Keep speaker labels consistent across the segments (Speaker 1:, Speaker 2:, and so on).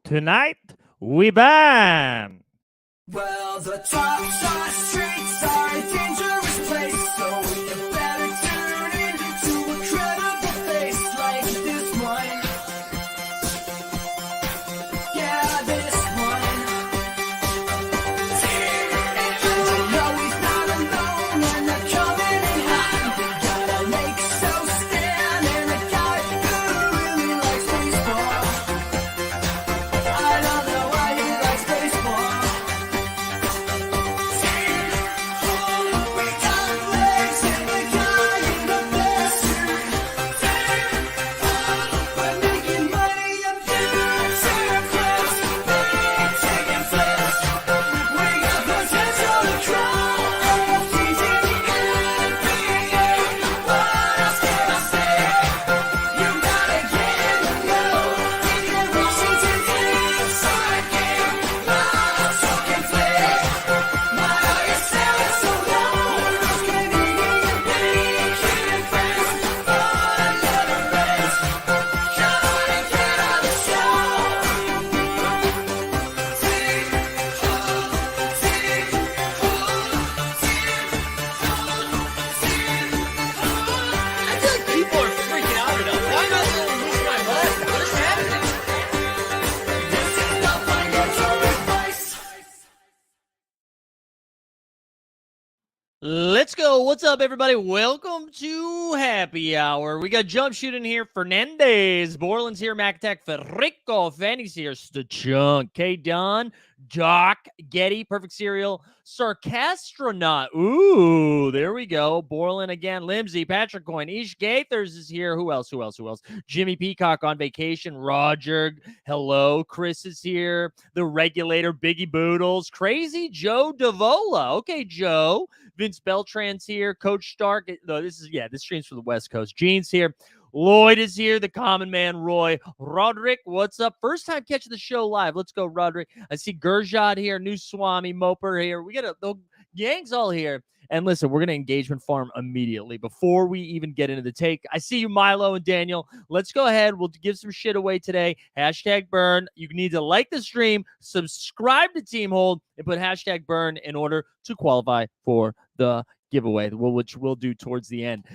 Speaker 1: Tonight, we ban.
Speaker 2: Well, the top shot streets are a dangerous place, so you better tune in to a credible face like this one. Yeah, this one. And you know he's not alone when they're coming in hot. They got a Lake so stand and a guy who really likes baseball. I don't know why he likes baseball.
Speaker 1: Let's go. What's up, everybody? Welcome to Happy Hour. We got Jump Shooting here. Fernandez. Borland's here. Mac Attack. Federico. Fanny's here. Chunk. K. Don. Doc. Getty. Perfect Cereal. Sarcastronaut. Ooh, there we go. Borland again. Limsey. Patrick Coin. Ish Gaithers is here. Who else? Jimmy Peacock on vacation. Roger. Hello. Chris is here. The Regulator. Biggie Boodles. Crazy Joe Davola. Okay, Joe. Vince Beltran's here. Coach Stark. No, this stream's for the West Coast. Gene's here. Lloyd is here. The common man, Roy. Roderick, what's up? First time catching the show live. Let's go, Roderick. I see Gurjad here. New Swami, Moper here. We got the gang's all here. And listen, we're going to engagement farm immediately before we even get into the take. I see you, Milo and Daniel. Let's go ahead. We'll give some shit away today. Hashtag burn. You need to like the stream, subscribe to Team Hold, and put hashtag burn in order to qualify for the giveaway, which we'll do towards the end.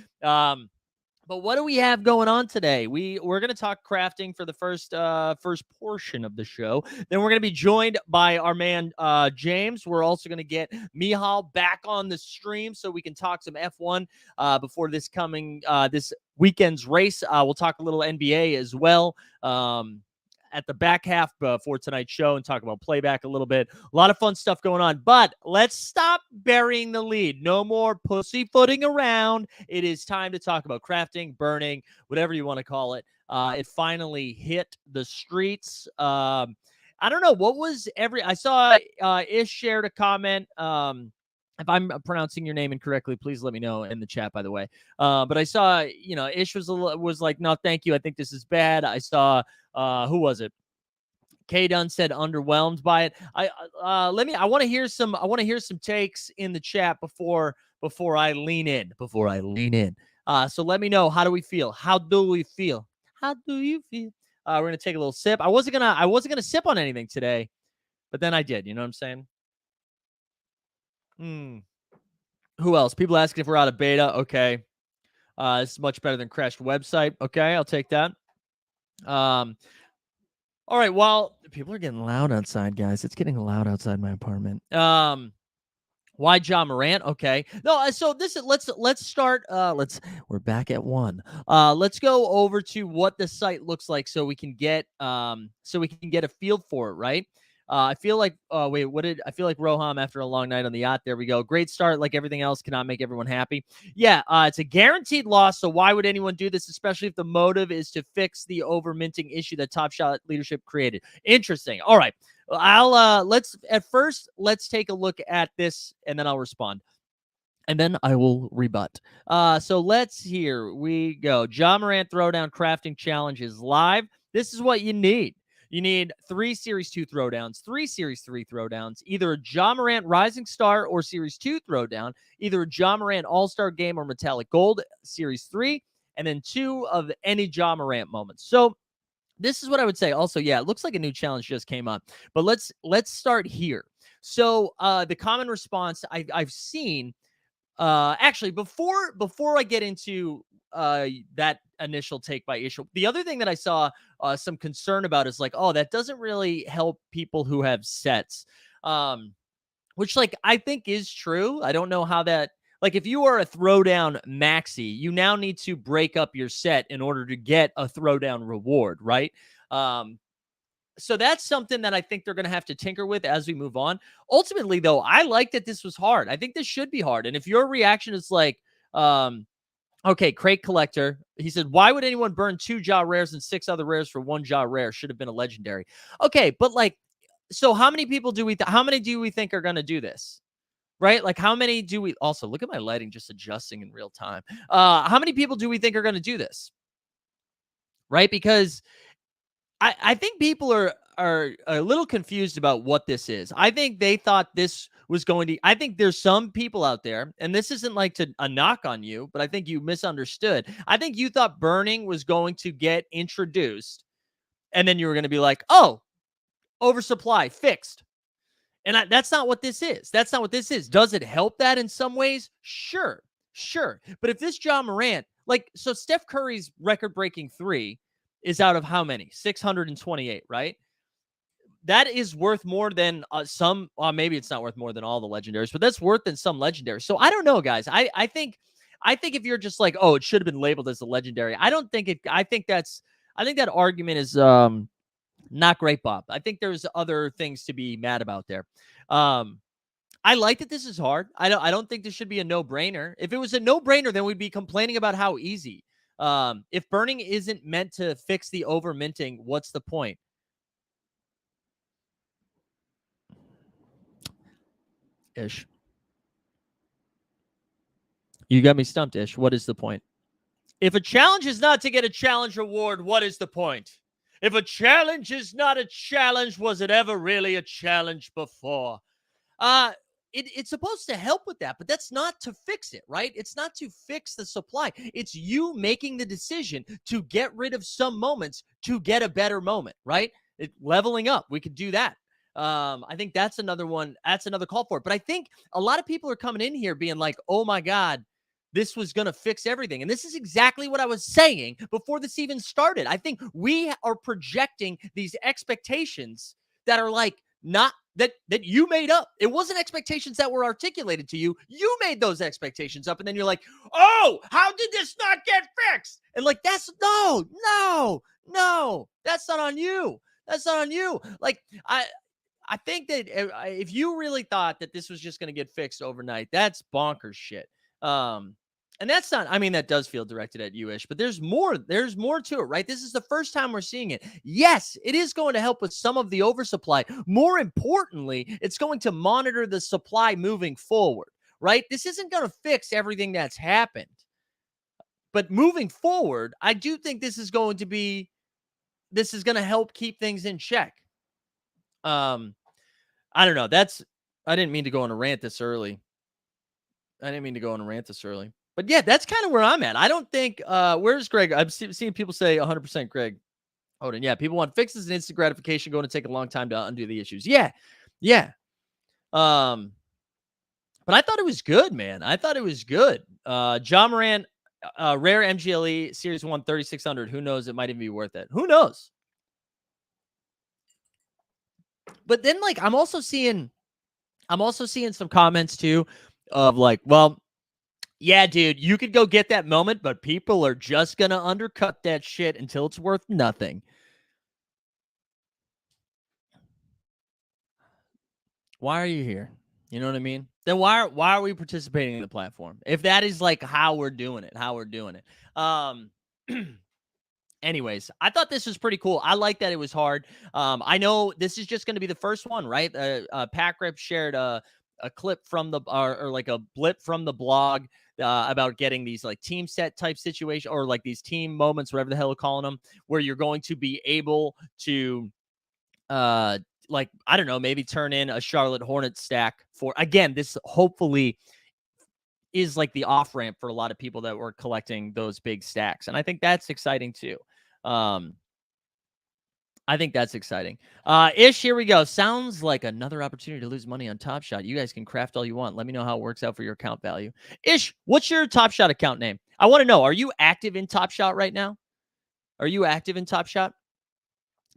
Speaker 1: But what do we have going on today? We're going to talk crafting for the first portion of the show. Then we're going to be joined by our man James. We're also going to get Mihal back on the stream so we can talk some F1 before this weekend's race. We'll talk a little NBA as well. At the back half for tonight's show and talk about playback a little bit. A lot of fun stuff going on, but let's stop burying the lead. No more pussyfooting around. It is time to talk about crafting, burning, whatever you want to call it. It finally hit the streets. I don't know. I saw Ish shared a comment. If I'm pronouncing your name incorrectly, please let me know in the chat, by the way. But I saw, Ish was like, no, thank you. I think this is bad. I saw, who was it? K Dunn said underwhelmed by it. I want to hear some takes in the chat before I lean in. So let me know, how do we feel? How do you feel? We're gonna take a little sip. I wasn't gonna sip on anything today, but then I did. You know what I'm saying? Who else? People asking if we're out of beta. Okay. This is much better than crashed website. Okay, I'll take that. All right. Well, people are getting loud outside, guys. It's getting loud outside my apartment. Why John Morant? Okay. No, so let's start. We're back at 1. Let's go over to what the site looks like so we can get a feel for it, right? I feel like Roham after a long night on the yacht. There we go. Great start. Like everything else, cannot make everyone happy. Yeah, it's a guaranteed loss. So why would anyone do this, especially if the motive is to fix the over minting issue that Top Shot leadership created? Interesting. All right. Let's take a look at this and then I'll respond. And then I will rebut. Here we go. John Morant Throwdown Crafting Challenge is live. This is what you need. You need 3 Series 2 throwdowns, 3 Series 3 throwdowns, either a John Morant Rising Star or Series 2 throwdown, either a John Morant All-Star Game or Metallic Gold Series 3, and then 2 of any John Morant moments. So this is what I would say. Also, yeah, it looks like a new challenge just came up, but let's start here. So the common response I've seen, actually, before I get into that initial take by Ishel, the other thing that I saw some concern about is like, oh, that doesn't really help people who have sets. Which, like, I think is true. I don't know how that, like, if you are a throwdown maxi, you now need to break up your set in order to get a throwdown reward, right? Um, so that's something that I think they're going to have to tinker with as we move on. Ultimately, though, I like that this was hard. I think this should be hard. And if your reaction is like, okay, Crate Collector, he said, why would anyone burn 2 jaw rares and 6 other rares for 1 jaw rare? Should have been a legendary. Okay, but like, so how many people do we, how many do we think are going to do this? Right? Like, how many do we, also look at my lighting just adjusting in real time. How many people do we think are going to do this? Right? Because I think people are a little confused about what this is. I think they thought this was going to, I think there's some people out there, and this isn't like a knock on you, but I think you misunderstood. I think you thought burning was going to get introduced, and then you were going to be like, oh, oversupply fixed. And that's not what this is. That's not what this is. Does it help that in some ways? Sure. Sure. But if this Ja Morant, like, so Steph Curry's record breaking 3 is out of how many? 628, right? That is worth more than some, maybe it's not worth more than all the legendaries, but that's worth than some legendaries. So I don't know, guys. I think if you're just like, oh, it should have been labeled as a legendary, I don't think it, I think that argument is not great, Bob. I think there's other things to be mad about there. I like that this is hard. I don't think this should be a no-brainer. If it was a no-brainer, then we'd be complaining about how easy. If burning isn't meant to fix the over minting, what's the point? Ish. You got me stumped, Ish. What is the point? If a challenge is not to get a challenge reward, what is the point? If a challenge is not a challenge, was it ever really a challenge before? Uh, it's supposed to help with that, but that's not to fix it, right? It's not to fix the supply. It's you making the decision to get rid of some moments to get a better moment, right? Leveling up, we could do that. I think that's another one. That's another call for it. But I think a lot of people are coming in here being like, oh my God, this was going to fix everything. And this is exactly what I was saying before this even started. I think we are projecting these expectations that are like not that you made up. It wasn't expectations that were articulated to you. You made those expectations up. And then you're like, oh, how did this not get fixed? And like, that's no, that's not on you. That's not on you. Like, I think that if you really thought that this was just going to get fixed overnight, that's bonkers shit. And that's not, I mean, that does feel directed at you, Ish, but there's more to it, right? This is the first time we're seeing it. Yes, it is going to help with some of the oversupply. More importantly, it's going to monitor the supply moving forward, right? This isn't going to fix everything that's happened. But moving forward, I do think this is going to help keep things in check. I don't know. I didn't mean to go on a rant this early. But yeah, that's kind of where I'm at. I don't think, where's Greg? I've seen people say 100% Greg Oden. Yeah, people want fixes and instant gratification, going to take a long time to undo the issues. Yeah. But I thought it was good, man. I thought it was good. Ja Morant, rare MGLE Series 1 3600. Who knows? It might even be worth it. Who knows? But then, like, I'm also seeing some comments too of like, well, yeah, dude, you could go get that moment, but people are just going to undercut that shit until it's worth nothing. Why are you here? You know what I mean? Then why are we participating in the platform? If that is like how we're doing it. Anyways, I thought this was pretty cool. I like that it was hard. I know this is just going to be the first one, right? Pack Rip shared a clip from the or like a blip from the blog about getting these like team set type situation, or like these team moments, whatever the hell we're calling them, where you're going to be able to like, I don't know, maybe turn in a Charlotte Hornets stack for, again, this hopefully is like the off ramp for a lot of people that were collecting those big stacks. And I think that's exciting too. I think that's exciting. Ish, here we go. Sounds like another opportunity to lose money on Top Shot. You guys can craft all you want. Let me know how it works out for your account value. Ish, what's your Top Shot account name? I want to know. Are you active in Top Shot right now? Are you active in Top Shot?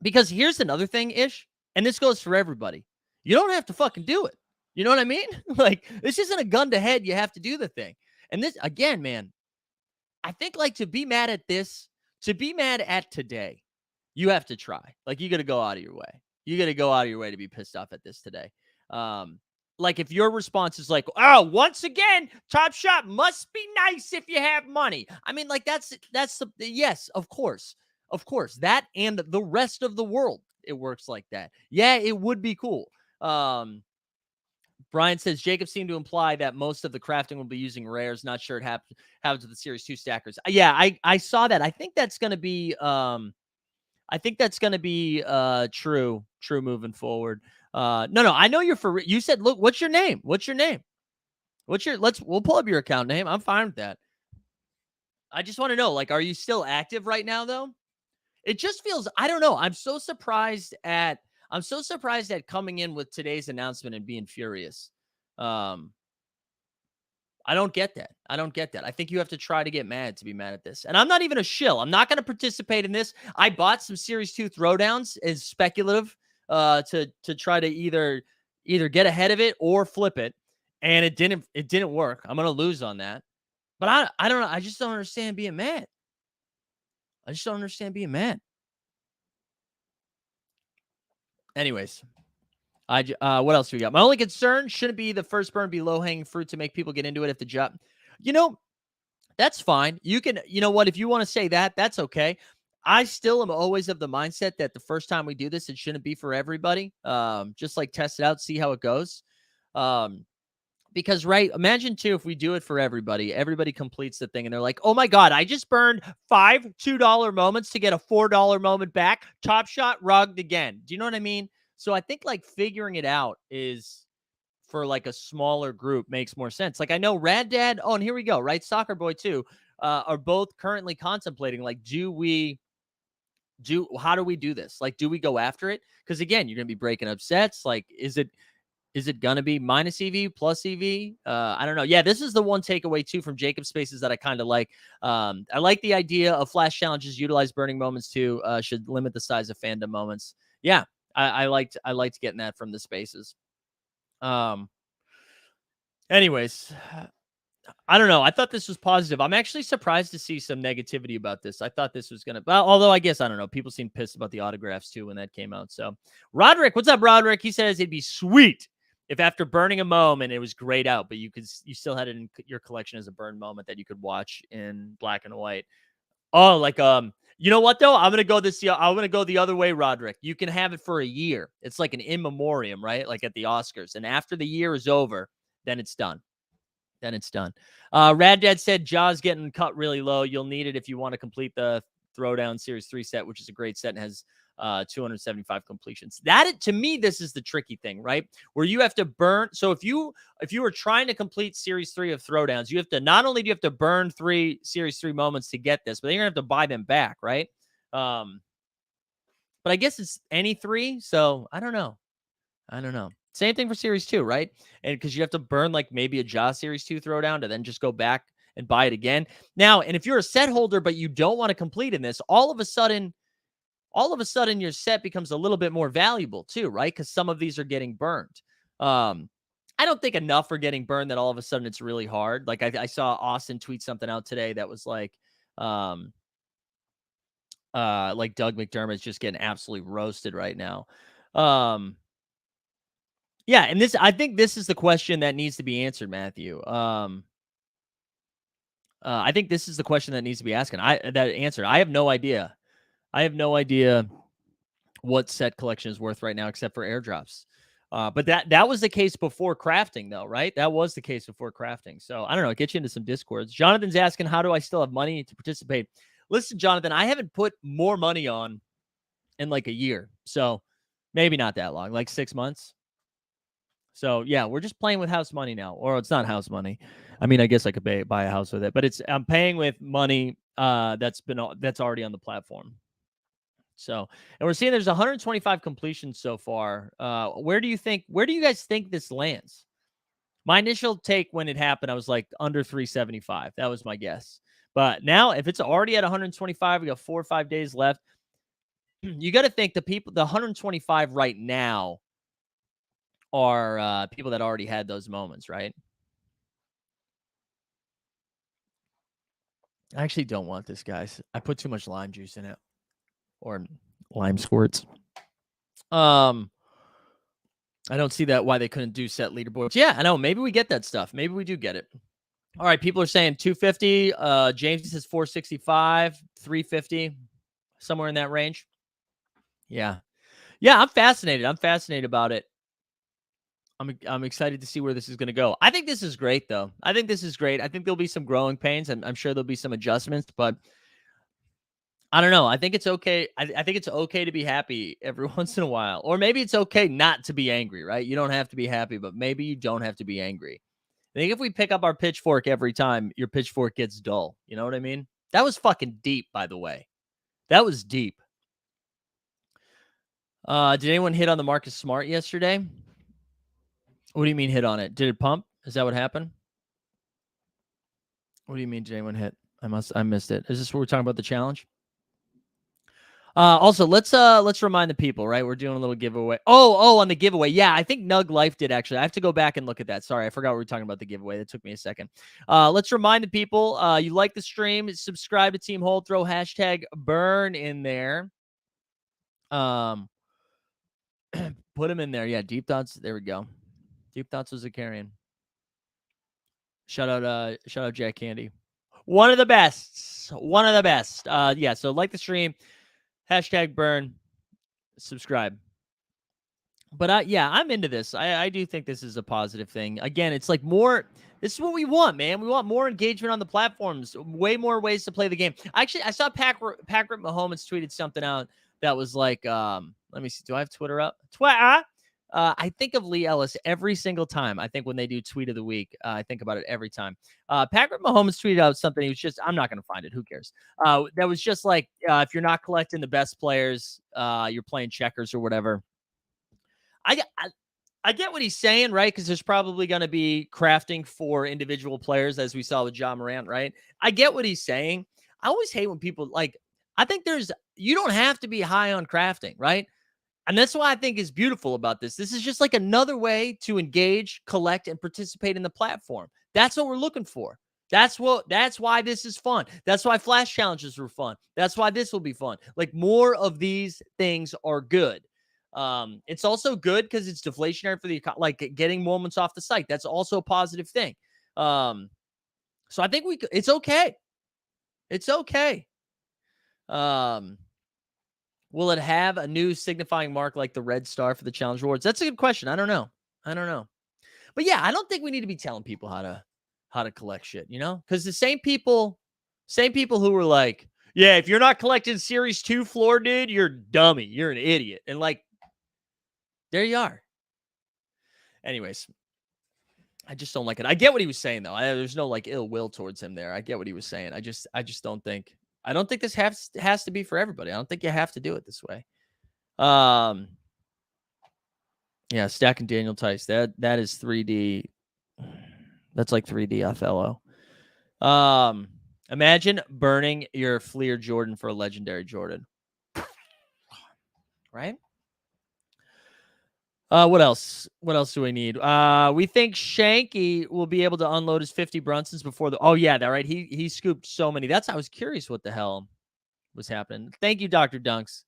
Speaker 1: Because here's another thing, Ish, and this goes for everybody. You don't have to fucking do it. You know what I mean? Like, this isn't a gun to head. You have to do the thing. And this, again, man, I think like to be mad at this, to be mad at today, you have to try. Like, you got to go out of your way. You got to go out of your way to be pissed off at this today. Like if your response is like, oh, once again, Top Shot must be nice if you have money. I mean, like that's the yes, of course, that and the rest of the world, it works like that. Yeah, it would be cool. Brian says Jacob seemed to imply that most of the crafting will be using rares. Not sure it happens with the Series 2 stackers. Yeah, I saw that. I think that's going to be true moving forward. No, I know you're for you said, look, what's your name? We'll pull up your account name. I'm fine with that. I just want to know, like, are you still active right now though? It just feels, I don't know. I'm so surprised at coming in with today's announcement and being furious. I don't get that. I think you have to try to get mad to be mad at this. And I'm not even a shill. I'm not going to participate in this. I bought some Series 2 throwdowns as speculative to try to either get ahead of it or flip it. And it didn't work. I'm going to lose on that. But I don't know. I just don't understand being mad. Anyways, what else do we got? My only concern shouldn't be the first burn be low-hanging fruit to make people get into it if the job, that's fine. You know what, if you want to say that, that's okay. I still am always of the mindset that the first time we do this, it shouldn't be for everybody. Just like test it out, see how it goes. Because, right, imagine too, if we do it for everybody completes the thing and they're like, oh my God, I just burned 5 $2 moments to get a $4 moment back. Top Shot rugged again. Do you know what I mean? So I think like figuring it out is for like a smaller group makes more sense. Like I know Rad Dad, oh, and here we go, right? Soccer Boy too, are both currently contemplating, like, how do we do this? Like, do we go after it? Because again, you're going to be breaking up sets. Like, is it going to be minus EV, plus EV? I don't know. Yeah, this is the one takeaway, too, from Jacob Spaces that I kind of like. I like the idea of flash challenges, utilize burning moments, too, should limit the size of fandom moments. Yeah, I liked getting that from the Spaces. Anyways, I don't know. I thought this was positive. I'm actually surprised to see some negativity about this. I thought this was going to, well, although I guess, I don't know. People seem pissed about the autographs, too, when that came out. So, Roderick, what's up, Roderick? He says it'd be sweet if after burning a moment, it was grayed out, but you still had it in your collection as a burn moment that you could watch in black and white. Oh, like, you know what though? I'm going to go the other way, Roderick. You can have it for a year. It's like an in memoriam, right? Like at the Oscars. And after the year is over, then it's done. Rad Dad said Jaws getting cut really low. You'll need it if you want to complete the Throwdown Series 3 set, which is a great set and has 275 completions. To me, this is the tricky thing, right? Where you have to burn. So if you were trying to complete Series 3 of Throwdowns, you have to, not only do you have to burn 3 Series 3 moments to get this, but then you're going to have to buy them back, right? But I guess it's any 3. So I don't know. Same thing for Series 2, right? And because you have to burn like maybe a Jaws Series 2 throwdown to then just go back and buy it again. Now, and if you're a set holder, but you don't want to complete in this, all of a sudden your set becomes a little bit more valuable too, right? Because some of these are getting burned. I don't think enough are getting burned that all of a sudden it's really hard. Like I saw Austin tweet something out today that was like Doug McDermott's just getting absolutely roasted right now. Yeah, and I think this is the question that needs to be answered, Matthew. I think this is the question that needs to be asked. Answered. I have no idea. What set collection is worth right now, except for airdrops. But that was the case before crafting, though, right? That was the case before crafting. So I don't know. Get you into some discords. Jonathan's asking, how do I still have money to participate? Listen, Jonathan, I haven't put more money on in like a year, so maybe not that long, like 6 months. So yeah, we're just playing with house money now, or it's not house money. I mean, I guess I could buy a house with it, but I'm paying with money that's already on the platform. So, and we're seeing there's 125 completions so far. Where do you guys think this lands? My initial take when it happened, I was like under 375. That was my guess. But now, if it's already at 125, we got 4 or 5 days left. You got to think the 125 right now are people that already had those moments, right? I actually don't want this, guys. I put too much lime juice in it, or lime squirts. I don't see that why they couldn't do set leaderboards. Yeah, I know. Maybe we get that stuff. Maybe we do get it. All right, people are saying 250. James says 465, 350, somewhere in that range. Yeah. I'm fascinated. I'm fascinated about it. I'm excited to see where this is going to go. I think this is great, though. I think this is great. I think there'll be some growing pains, and I'm sure there'll be some adjustments, but I don't know. I think it's okay. I think it's okay to be happy every once in a while, or maybe it's okay not to be angry, right? You don't have to be happy, but maybe you don't have to be angry. I think if we pick up our pitchfork every time, your pitchfork gets dull. You know what I mean? That was fucking deep, by the way. That was deep. Did anyone hit on the Marcus Smart yesterday? What do you mean hit on it? Did it pump? Is that what happened? What do you mean did anyone hit? I missed it. Is this where we're talking about the challenge? Also, let's remind the people, right? We're doing a little giveaway. Oh, on the giveaway. Yeah, I think Nug Life did actually. I have to go back and look at that. Sorry, I forgot we were talking about the giveaway. That took me a second. Let's remind the people, you like the stream, subscribe to Team Hold, throw hashtag burn in there. Put him in there. Yeah, Deep Thoughts. There we go. Deep Thoughts was a carrion. Shout out Jack Candy. One of the best. Yeah, so like the stream, hashtag burn, subscribe. But I'm into this. I do think this is a positive thing. Again, it's like more. This is what we want, man. We want more engagement on the platforms. Way more ways to play the game. Actually, I saw Patrick Mahomes tweeted something out that was like, let me see. Do I have Twitter up? Twitter. I think of Lee Ellis every single time. I think when they do tweet of the week, I think about it every time. Patrick Mahomes tweeted out something. He was just, I'm not going to find it. Who cares? That was just like, if you're not collecting the best players, you're playing checkers or whatever. I get what he's saying, right? Because there's probably going to be crafting for individual players, as we saw with John Morant, right? I get what he's saying. I always hate when people I think you don't have to be high on crafting, right? And that's why I think is beautiful about this. This is just like another way to engage, collect, and participate in the platform. That's what we're looking for. That's why this is fun. That's why flash challenges were fun. That's why this will be fun. Like, more of these things are good. It's also good because it's deflationary for the, like, getting moments off the site. That's also a positive thing. So I think it's okay. It's okay. Will it have a new signifying mark like the red star for the challenge awards? That's a good question. I don't know. But yeah, I don't think we need to be telling people how to collect shit, you know? Because the same people who were like, yeah, if you're not collecting Series 2 floor, dude, you're a dummy. You're an idiot. And like, there you are. Anyways, I just don't like it. I get what he was saying, though. There's no like ill will towards him there. I get what he was saying. I just don't think this has to be for everybody. I don't think you have to do it this way. Yeah, stacking Daniel Tice. That is 3D. That's like 3D Othello. Imagine burning your Fleer Jordan for a legendary Jordan. Right? What else? What else do we need? We think Shanky will be able to unload his 50 Brunsons before the. Oh yeah, that right. He scooped so many. I was curious what the hell was happening. Thank you, Dr. Dunks.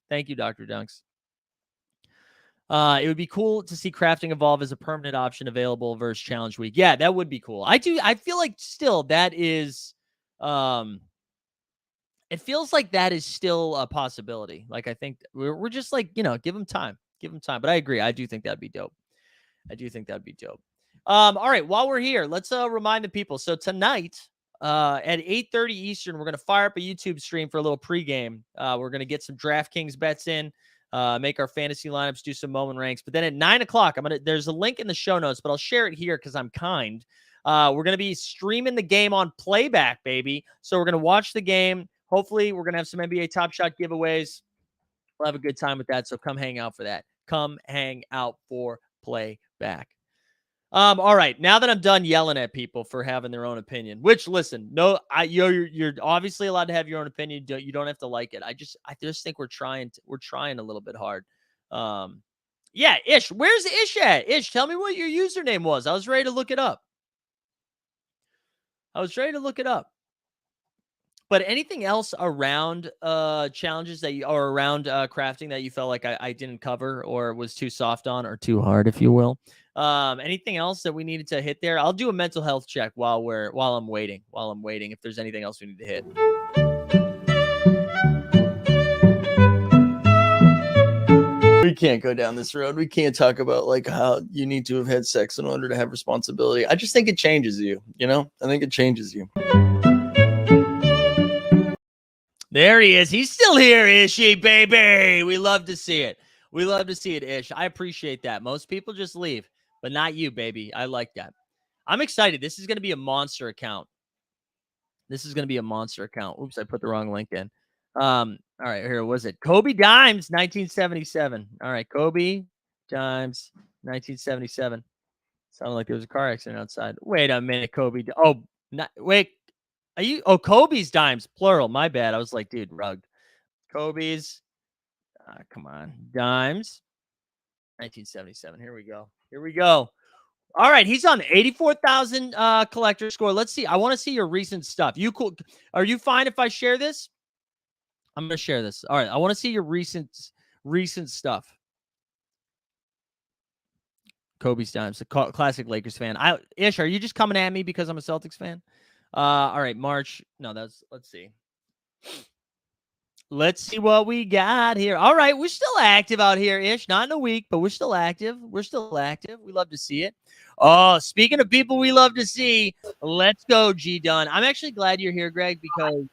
Speaker 1: It would be cool to see crafting evolve as a permanent option available versus challenge week. Yeah, that would be cool. I feel like still that is. It feels like that is still a possibility. Like, I think we're just like, give them time. But I agree. I do think that'd be dope. All right. While we're here, let's remind the people. So tonight at 8:30 Eastern, we're going to fire up a YouTube stream for a little pregame. We're going to get some DraftKings bets in, make our fantasy lineups, do some moment ranks. But then at 9 o'clock, there's a link in the show notes, but I'll share it here because I'm kind. We're going to be streaming the game on playback, baby. So we're going to watch the game. Hopefully, we're going to have some NBA Top Shot giveaways. We'll have a good time with that. So come hang out for that. Come hang out for playback. All right. Now that I'm done yelling at people for having their own opinion, which listen, no, you're obviously allowed to have your own opinion. You don't have to like it. I just think we're trying a little bit hard. Yeah, Ish. Where's Ish at? Ish, tell me what your username was. I was ready to look it up. But anything else around challenges that you or around crafting that you felt like I didn't cover or was too soft on or too hard, if you will? Anything else that we needed to hit there? I'll do a mental health check while I'm waiting. If there's anything else we need to hit. We can't go down this road. We can't talk about like how you need to have had sex in order to have responsibility. I just think it changes you, you know? I think it changes you. There he is. He's still here, Ishy, baby. We love to see it. Ish. I appreciate that. Most people just leave, but not you, baby. I like that. I'm excited. This is going to be a monster account. Oops, I put the wrong link in. All right, here was it. Kobe Dimes, 1977. All right, Kobe Dimes, 1977. Sounded like there was a car accident outside. Wait a minute, Kobe. Oh, wait. Are you? Oh, Kobe's Dimes, plural. My bad. I was like, dude, rugged. Kobe's. Come on, Dimes. 1977. Here we go. All right, he's on 84,000 collector score. Let's see. I want to see your recent stuff. You cool? Are you fine if I share this? I'm gonna share this. All right, I want to see your recent stuff. Kobe's Dimes, a classic Lakers fan. Ish, are you just coming at me because I'm a Celtics fan? All right, March. No, let's see. Let's see what we got here. All right, we're still active out here, Ish. Not in a week, but we're still active. We love to see it. Oh, speaking of people we love to see, let's go, G Dunn. I'm actually glad you're here, Greg, because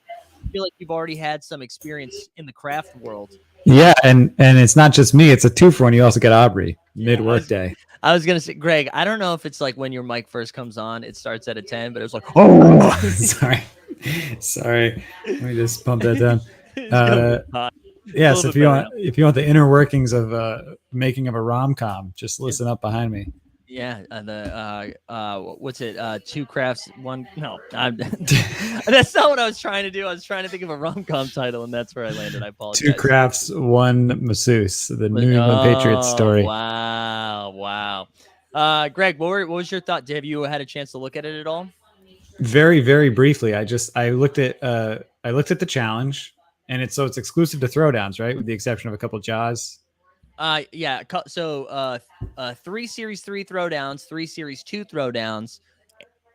Speaker 1: I feel like you've already had some experience in the craft world.
Speaker 3: Yeah, and it's not just me. It's a 2-for-1. You also get Aubrey mid-work day.
Speaker 1: I was gonna say, Greg, I don't know if it's like when your mic first comes on, it starts at a 10, but it was like, oh,
Speaker 3: sorry. Let me just pump that down. Yes, if you want the inner workings of making of a rom-com, just listen up behind me.
Speaker 1: Yeah, what's it? Two crafts, one. No, that's not what I was trying to do. I was trying to think of a rom-com title, and that's where I landed. I apologize.
Speaker 3: Two crafts, one masseuse. The New England Patriots story.
Speaker 1: Wow. Greg, what was your thought? Have you had a chance to look at it at all?
Speaker 3: Very, very briefly. I looked at the challenge, and it's exclusive to throwdowns, right? With the exception of a couple jaws.
Speaker 1: Yeah. So, 3 Series 3 throwdowns, 3 Series 2 throwdowns,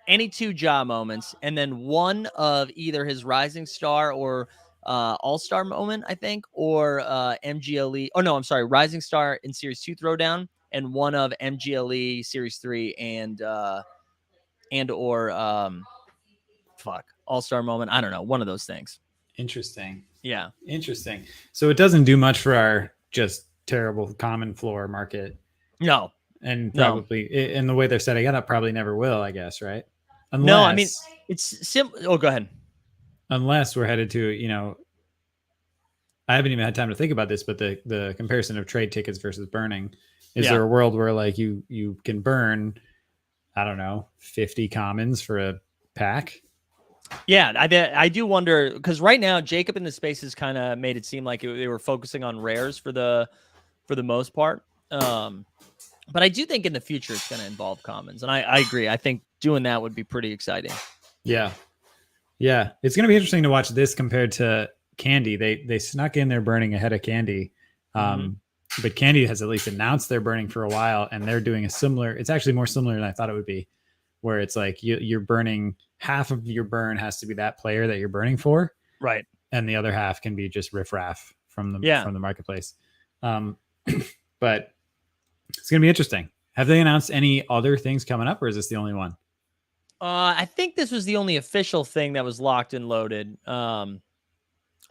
Speaker 1: any 2 jaw moments, and then one of either his Rising Star or All-Star moment, I think, or MGLE. Oh no, I'm sorry, Rising Star in Series 2 throwdown, and one of MGLE Series 3 and or All-Star moment. I don't know, one of those things.
Speaker 3: Interesting.
Speaker 1: Yeah.
Speaker 3: Interesting. So it doesn't do much for our just terrible common floor market.
Speaker 1: No.
Speaker 3: And probably in the way they're setting it up, probably never will, I guess, right? Unless,
Speaker 1: no, I mean, it's simple. Oh, go ahead.
Speaker 3: Unless we're headed to, I haven't even had time to think about this, but the comparison of trade tickets versus burning. Is there a world where like you can burn, I don't know, 50 commons for a pack?
Speaker 1: Yeah, I do wonder, because right now Jacob in the spaces kind of made it seem like they were focusing on rares for the most part. But I do think in the future it's going to involve commons, and I agree. I think doing that would be pretty exciting.
Speaker 3: Yeah, it's going to be interesting to watch this compared to Candy. They snuck in their burning ahead of Candy, but Candy has at least announced they're burning for a while, and they're doing a similar. It's actually more similar than I thought it would be, where it's like you're burning. Half of your burn has to be that player that you're burning for,
Speaker 1: right?
Speaker 3: And the other half can be just riffraff from the marketplace. But it's gonna be interesting. Have they announced any other things coming up, or is this the only one?
Speaker 1: I think this was the only official thing that was locked and loaded. I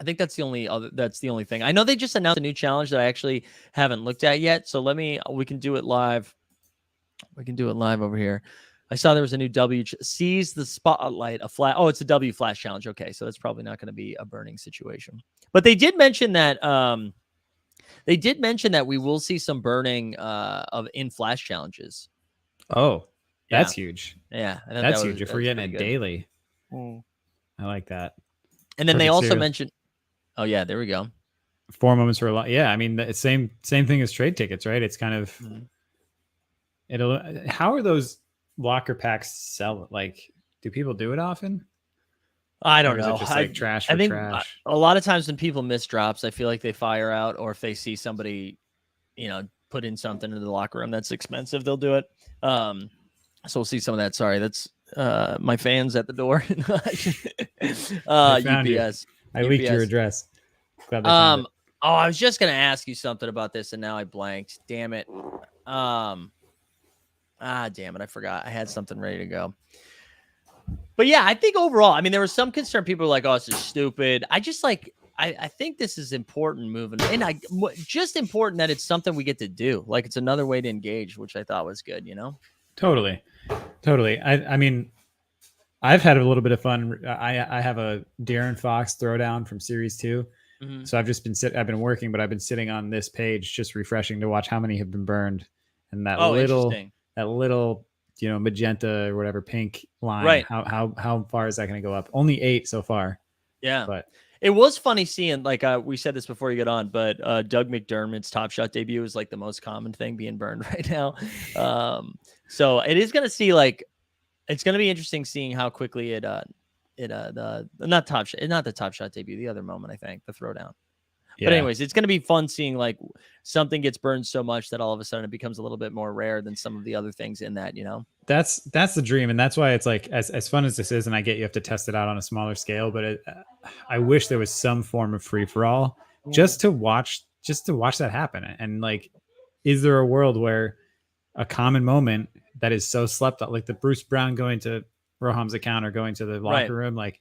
Speaker 1: think that's the only thing. I know they just announced a new challenge that I actually haven't looked at yet. So we can do it live. We can do it live over here. I saw there was a new seize the spotlight, it's a W flash challenge. Okay, so that's probably not going to be a burning situation. But they did mention that They did mention that we will see some burning of in flash challenges.
Speaker 3: Oh,
Speaker 1: Yeah.
Speaker 3: that's huge.
Speaker 1: Yeah, I thought
Speaker 3: That's
Speaker 1: that
Speaker 3: huge. If
Speaker 1: that
Speaker 3: we're
Speaker 1: was
Speaker 3: getting
Speaker 1: pretty
Speaker 3: it
Speaker 1: good.
Speaker 3: daily,
Speaker 1: Mm.
Speaker 3: I like that.
Speaker 1: And then they
Speaker 3: Perfect
Speaker 1: also
Speaker 3: cereal.
Speaker 1: mentioned, oh yeah, there we go.
Speaker 3: 4 moments for a lot. Yeah, I mean, the same thing as trade tickets, right? It's kind of
Speaker 1: Mhm.
Speaker 3: it'll. How are those locker packs sell? Like, do people do it often?
Speaker 1: I
Speaker 3: Or
Speaker 1: don't
Speaker 3: is it
Speaker 1: know.
Speaker 3: just like trash
Speaker 1: I
Speaker 3: for
Speaker 1: think
Speaker 3: trash?
Speaker 1: a lot of times when people miss drops, I feel like they fire out, or if they see somebody, put in something into the locker room that's expensive, they'll do it. So we'll see some of that. Sorry, that's my fans at the door.
Speaker 3: I found you.
Speaker 1: UPS.
Speaker 3: I leaked your
Speaker 1: UPS.
Speaker 3: address. Glad they found it.
Speaker 1: Oh, I was just gonna ask you something about this, and now I blanked. Damn it. Damn it, I forgot. I had something ready to go. But yeah, I think overall, I mean, there was some concern. People were like, "Oh, this is stupid." I just like, I think this is important moving, and just important that it's something we get to do. Like it's another way to engage, which I thought was good.
Speaker 3: Totally. I mean, I've had a little bit of fun. I have a Darren Fox throwdown from Series 2.
Speaker 1: Mhm.
Speaker 3: So I've just been I've been working, but I've been sitting on this page just refreshing to watch how many have been burned, and that
Speaker 1: Oh,
Speaker 3: little
Speaker 1: interesting.
Speaker 3: magenta or whatever pink line.
Speaker 1: Right.
Speaker 3: How far is that going to go up? Only 8 so far.
Speaker 1: Yeah.
Speaker 3: But
Speaker 1: It was funny seeing, like we said this before you get on, but Doug McDermott's Top Shot debut is like the most common thing being burned right now. So it is going to see it's going to be interesting seeing how quickly the not the Top Shot debut, the other moment, I think, the throwdown.
Speaker 3: yeah.
Speaker 1: But anyways, it's going to be fun seeing like something gets burned so much that all of a sudden it becomes a little bit more rare than some of the other things in that,
Speaker 3: That's the dream, and that's why it's like as fun as this is, and I get you have to test it out on a smaller scale, but I wish there was some form of free for all just to watch that happen. And like, is there a world where a common moment that is so slept out, like the Bruce Brown going to Roham's account or going to the locker room, like,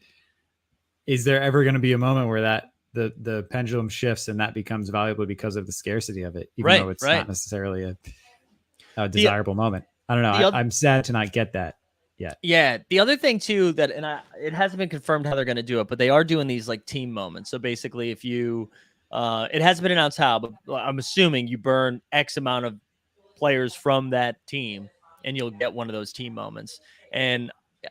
Speaker 3: is there ever going to be a moment where that the pendulum shifts and that becomes valuable because of the scarcity of it, even though it's not necessarily a desirable moment? I don't know. I'm sad to not get that yet.
Speaker 1: Yeah. The other thing too it hasn't been confirmed how they're going to do it, but they are doing these like team moments. So basically, if you, it hasn't been announced how, but I'm assuming you burn X amount of players from that team, and you'll get one of those team moments. And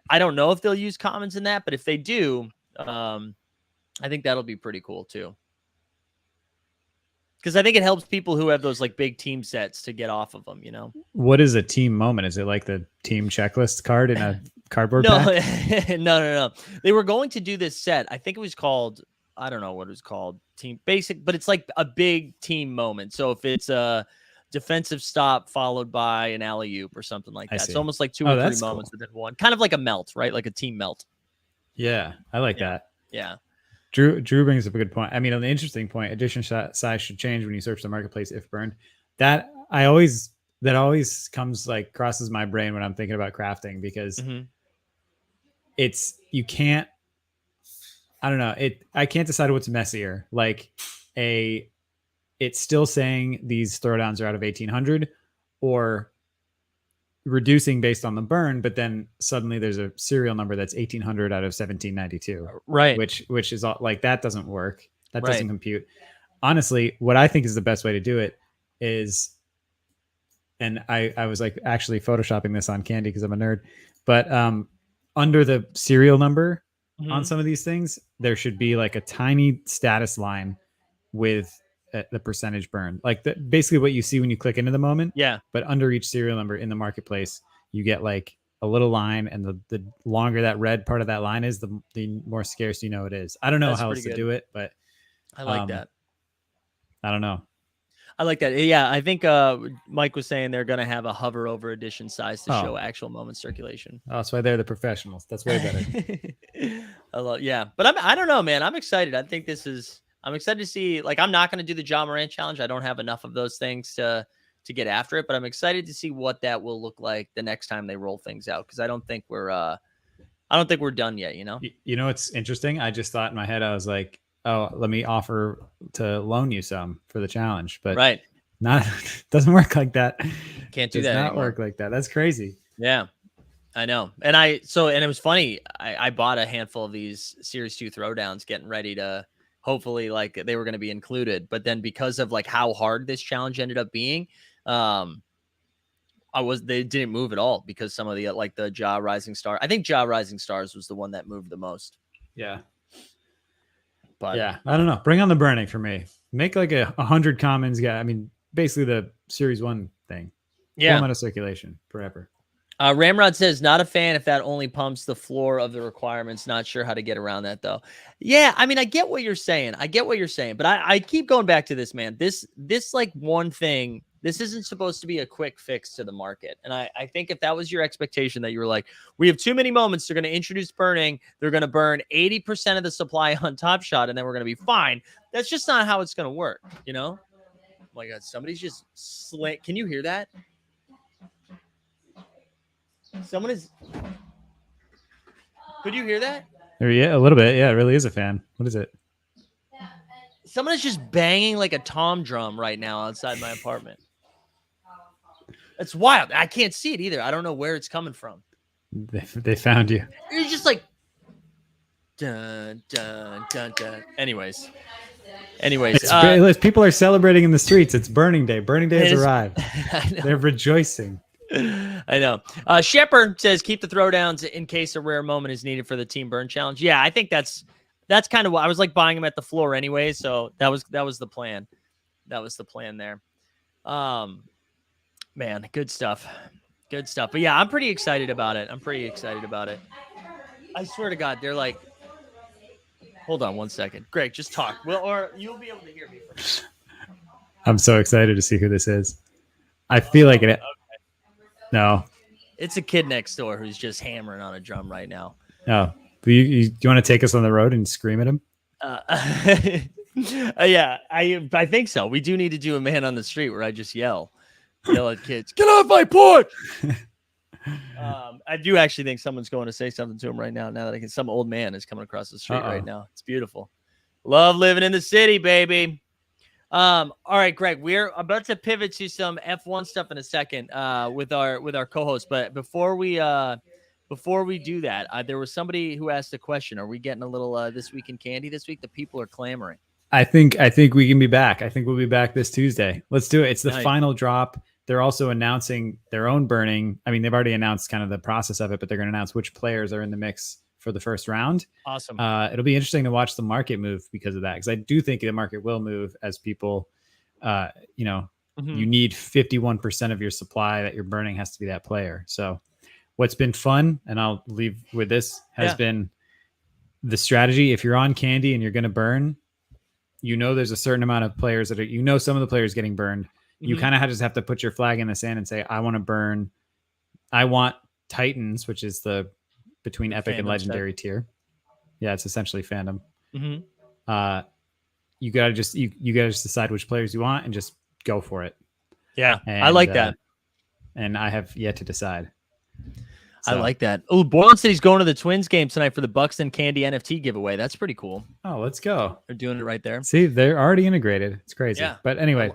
Speaker 1: I don't know if they'll use commons in that, but if they do, I think that'll be pretty cool too. Because I think it helps people who have those like big team sets to get off of them,
Speaker 3: What is a team moment? Is it like the team checklist card in a cardboard
Speaker 1: No,
Speaker 3: pack?
Speaker 1: no. They were going to do this set. I think it was called, I don't know what it was called, Team Basic, but it's like a big team moment. So if it's a defensive stop followed by an alley-oop or something like that. It's almost like 2 or 3 moments within one. Kind of like a melt, right? Like a team melt.
Speaker 3: Yeah, I like that.
Speaker 1: Yeah.
Speaker 3: Drew brings up a good point. I mean, an interesting point. Edition size should change when you search the marketplace if burned. That always comes like crosses my brain when I'm thinking about crafting, because you can't. I don't know. I can't decide what's messier. Like it's still saying these throwdowns are out of 1800, or reducing based on the burn, but then suddenly there's a serial number that's 1800 out of 1792,
Speaker 1: right?
Speaker 3: Which is all, like, that doesn't work. That doesn't compute. Honestly, what I think is the best way to do it is, and I was like actually photoshopping this on Candy because I'm a nerd, but under the serial number on some of these things, there should be like a tiny status line with the percentage burn, like basically what you see when you click into the moment.
Speaker 1: Yeah.
Speaker 3: But under each serial number in the marketplace, you get like a little line, and the longer that red part of that line is, the more scarce it is. I don't know how else to do it, but
Speaker 1: I like that.
Speaker 3: I don't know.
Speaker 1: I like that. Yeah, I think Mike was saying they're going to have a hover over edition size to show actual moment circulation.
Speaker 3: Oh, that's why they're the professionals. That's way better.
Speaker 1: But I don't know, man. I'm excited. I think I'm excited to see, like, I'm not going to do the John Morant challenge. I don't have enough of those things to get after it, but I'm excited to see what that will look like the next time they roll things out. Cause I don't think we're done yet.
Speaker 3: You know, it's interesting. I just thought in my head, I was like, oh, let me offer to loan you some for the challenge, but doesn't work like that.
Speaker 1: Can't do that.
Speaker 3: Does not
Speaker 1: anymore.
Speaker 3: work like that. That's crazy.
Speaker 1: Yeah, I know. And it was funny. I bought a handful of these Series 2 throwdowns, getting ready to hopefully like they were going to be included. But then because of like how hard this challenge ended up being, they didn't move at all because some of the like the Ja Rising Star. I think Ja Rising Stars was the one that moved the most.
Speaker 3: Yeah.
Speaker 1: But
Speaker 3: yeah, I don't know. Bring on the burning for me. Make like 100 commons. Yeah, I mean, basically the Series 1 thing. Pull them out of circulation forever.
Speaker 1: Ramrod says, not a fan if that only pumps the floor of the requirements. Not sure how to get around that, though. Yeah, I mean, I get what you're saying. But I keep going back to this, man. This like one thing, this isn't supposed to be a quick fix to the market. And I think if that was your expectation, that you were like, we have too many moments, they're going to introduce burning, they're going to burn 80% of the supply on Top Shot, and then we're going to be fine. That's just not how it's going to work, you know? Oh my God, somebody's just Can you hear that? Someone is. Could you hear that?
Speaker 3: Yeah, a little bit. Yeah, it really is a fan. What is it?
Speaker 1: Someone is just banging like a tom drum right now outside my apartment. It's wild. I can't see it either. I don't know where it's coming from.
Speaker 3: They found you.
Speaker 1: It's just like dun dun dun dun. Anyways,
Speaker 3: people are celebrating in the streets. It's Burning Day. Burning Day has arrived. They're rejoicing.
Speaker 1: I know. Shepard says keep the throwdowns in case a rare moment is needed for the team burn challenge. Yeah, I think that's kind of what I was like buying them at the floor anyway. So that was the plan. That was the plan there. Man, good stuff. Good stuff. But yeah, I'm pretty excited about it. I swear to God, they're like, hold on one second. Greg, just talk. Well, or you'll be able to hear me.
Speaker 3: I'm so excited to see who this is. I feel like it. Okay. No,
Speaker 1: it's a kid next door who's just hammering on a drum right now.
Speaker 3: Oh, do you want to take us on the road and scream at him?
Speaker 1: Yeah, I think so. We do need to do a man on the street where I just yell at kids, get off my porch. I do actually think someone's going to say something to him right now. Now that I can, some old man is coming across the street right now. It's beautiful. Love living in the city, baby. All right, Greg, we're about to pivot to some F1 stuff in a second with our co-host. But before we do that, there was somebody who asked a question. Are we getting a little This Week in Candy this week? The people are clamoring.
Speaker 3: I think we can be back. I think we'll be back this Tuesday. Let's do it. It's the final drop. They're also announcing their own burning. I mean, they've already announced kind of the process of it, but they're going to announce which players are in the mix for the first round.
Speaker 1: Awesome.
Speaker 3: It'll be interesting to watch the market move because of that. Because I do think the market will move as people, you need 51% of your supply that you're burning has to be that player. So what's been fun, and I'll leave with this, has been the strategy. If you're on Candy and you're going to burn, there's a certain amount of players that are, some of the players getting burned. You kind of just have to put your flag in the sand and say, I want to burn. I want Titans, which is the between epic and legendary tier. Yeah, it's essentially fandom. You gotta just decide which players you want and just go for it.
Speaker 1: Yeah, I like that.
Speaker 3: And I have yet to decide.
Speaker 1: I like that. Oh, Borland said he's going to the Twins game tonight for the Buxton Candy NFT giveaway. That's pretty cool.
Speaker 3: Oh, let's go.
Speaker 1: They're doing it right there.
Speaker 3: See, they're already integrated. It's crazy. Yeah. But anyway,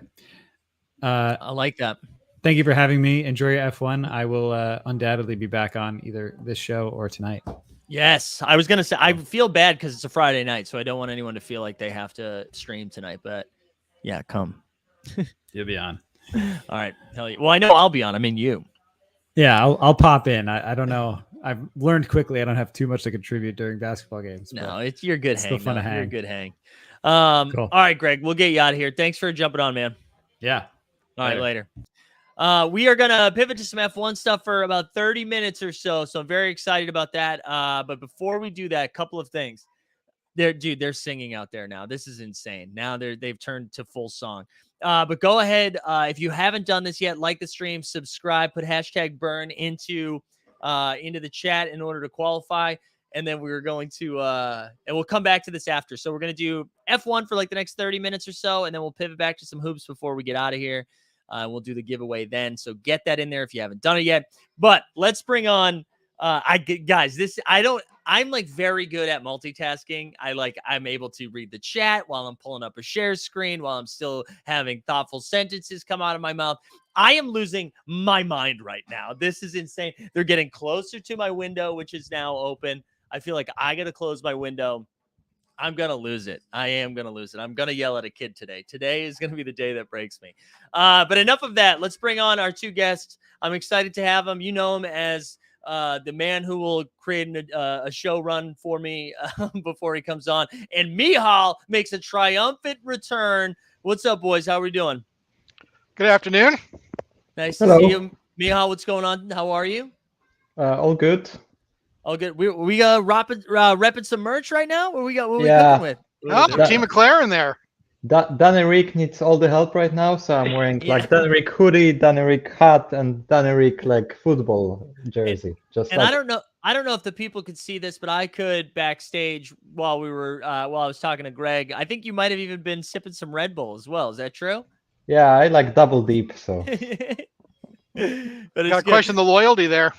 Speaker 1: I like that.
Speaker 3: Thank you for having me. Enjoy your F1. I will undoubtedly be back on either this show or tonight.
Speaker 1: Yes. I was going to say, I feel bad because it's a Friday night, so I don't want anyone to feel like they have to stream tonight. But yeah, come.
Speaker 3: You'll be on.
Speaker 1: All right. Hell yeah. Well, I know I'll be on. I mean, you.
Speaker 3: Yeah, I'll pop in. I don't know. I've learned quickly I don't have too much to contribute during basketball games.
Speaker 1: No, you're good hang.
Speaker 3: Still fun to hang.
Speaker 1: You're a good hang.
Speaker 3: Cool.
Speaker 1: All right, Greg, we'll get you out of here. Thanks for jumping on, man.
Speaker 3: Yeah.
Speaker 1: All right, later. We are going to pivot to some F1 stuff for about 30 minutes or so. So I'm very excited about that. But before we do that, a couple of things. They're singing out there now. This is insane. Now they've turned to full song. But go ahead. If you haven't done this yet, like the stream, subscribe, put hashtag burn into the chat in order to qualify. And then we're going to, and we'll come back to this after. So we're going to do F1 for like the next 30 minutes or so. And then we'll pivot back to some hoops before we get out of here. We'll do the giveaway then. So get that in there if you haven't done it yet. But let's bring on, I'm like very good at multitasking. I'm able to read the chat while I'm pulling up a share screen, while I'm still having thoughtful sentences come out of my mouth. I am losing my mind right now. This is insane. They're getting closer to my window, which is now open. I feel like I got to close my window. I'm going to lose it. I am going to lose it. I'm going to yell at a kid today. Today is going to be the day that breaks me. But enough of that. Let's bring on our two guests. I'm excited to have them. You know him as the man who will create a show run for me before he comes on. And Mihal makes a triumphant return. What's up, boys? How are we doing?
Speaker 4: Good afternoon.
Speaker 1: Nice
Speaker 5: Hello.
Speaker 1: to see you. Mihal, what's going on? How are you?
Speaker 5: All good.
Speaker 1: All good. We repping some merch right now? What we cooking with?
Speaker 4: Oh, Team McLaren there.
Speaker 5: Danerik needs all the help right now, so I'm wearing like Danerik hoodie, Danerik hat, and Danerik like football jersey.
Speaker 1: And I don't know if the people could see this, but I could backstage while we were while I was talking to Greg. I think you might have even been sipping some Red Bull as well. Is that true?
Speaker 5: Yeah, I like double deep, so
Speaker 1: But it's
Speaker 4: Got to question the loyalty there.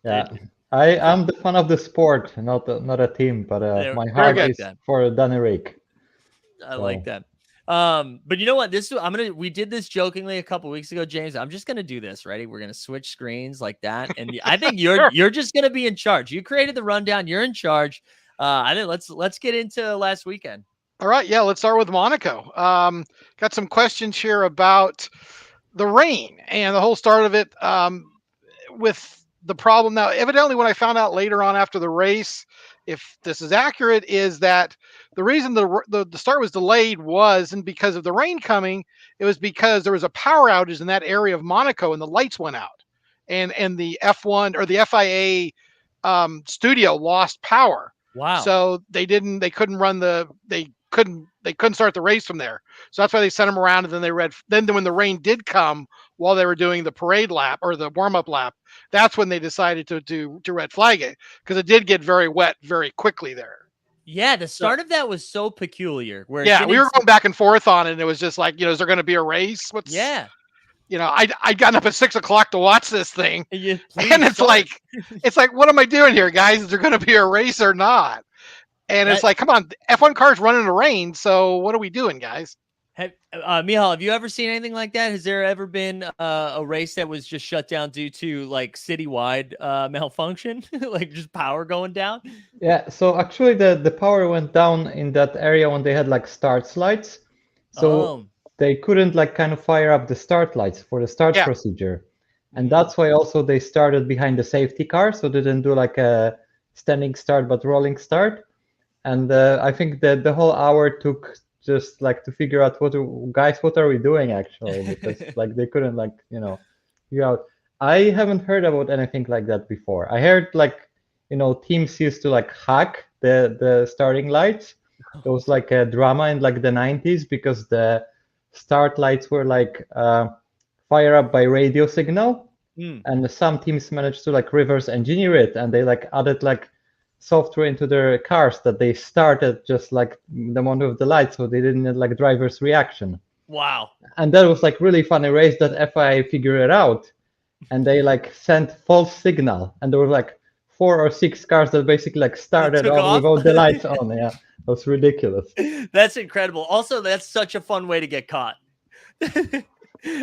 Speaker 5: yeah. I'm the fan of the sport, not a team, but my heart is for Danerik.
Speaker 1: I like that. But you know what? We did this jokingly a couple weeks ago, James. I'm just gonna do this. Ready? We're gonna switch screens like that, and I think you're just gonna be in charge. You created the rundown. You're in charge. I think let's get into last weekend.
Speaker 4: All right, yeah, let's start with Monaco. Got some questions here about the rain and the whole start of it. With the problem now, evidently, what I found out later on after the race, if this is accurate, is that the reason the start was delayed wasn't because of the rain coming. It was because there was a power outage in that area of Monaco and the lights went out, and the F1 or the FIA studio lost power.
Speaker 1: Wow!
Speaker 4: So they couldn't start the race from there. So that's why they sent them around, and then then when the rain did come while they were doing the parade lap or the warm-up lap, that's when they decided to red flag it, because it did get very wet very quickly there.
Speaker 1: Yeah, the start of that was so peculiar. Where
Speaker 4: we were going back and forth on it, and it was just like, is there going to be a race? I'd gotten up at 6 o'clock to watch this thing, and it's like, what am I doing here, guys? Is there going to be a race or not? And it's like, come on, F1 cars running in the rain, so what are we doing, guys?
Speaker 1: Mihal, have you ever seen anything like that? Has there ever been a race that was just shut down due to like citywide malfunction, like just power going down?
Speaker 5: Yeah, so actually the power went down in that area when they had like start lights, so they couldn't like kind of fire up the start lights for the start procedure, and that's why also they started behind the safety car, so they didn't do like a standing start but rolling start. And I think that the whole hour took just like to figure out what are we doing actually, because like they couldn't figure out. I haven't heard about anything like that before. I heard like teams used to like hack the starting lights. There was like a drama in like the 90s because the start lights were like fire up by radio signal, and some teams managed to like reverse engineer it, and they like added like software into their cars that they started just like the moment of the light, so they didn't need like driver's reaction.
Speaker 1: Wow.
Speaker 5: And that was like really funny race that FIA figured it out, and they like sent false signal, and there were like 4 or 6 cars that basically like started off without the lights on. Yeah, that was ridiculous.
Speaker 1: That's incredible. Also, that's such a fun way to get caught.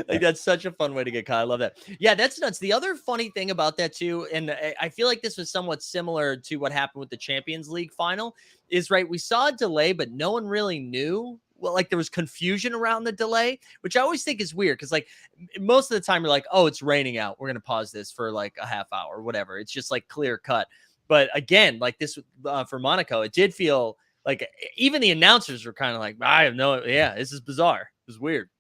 Speaker 1: Like that's such a fun way to get caught. I love that. Yeah, that's nuts. The other funny thing about that too, and I feel like this was somewhat similar to what happened with the Champions League final, is right. We saw a delay, but no one really knew. Well, like there was confusion around the delay, which I always think is weird because like most of the time you're like, oh, it's raining out. We're gonna pause this for like a half hour or whatever. It's just like clear cut. But again, like this for Monaco, it did feel like even the announcers were kind of like, I have no, this is bizarre. It was weird.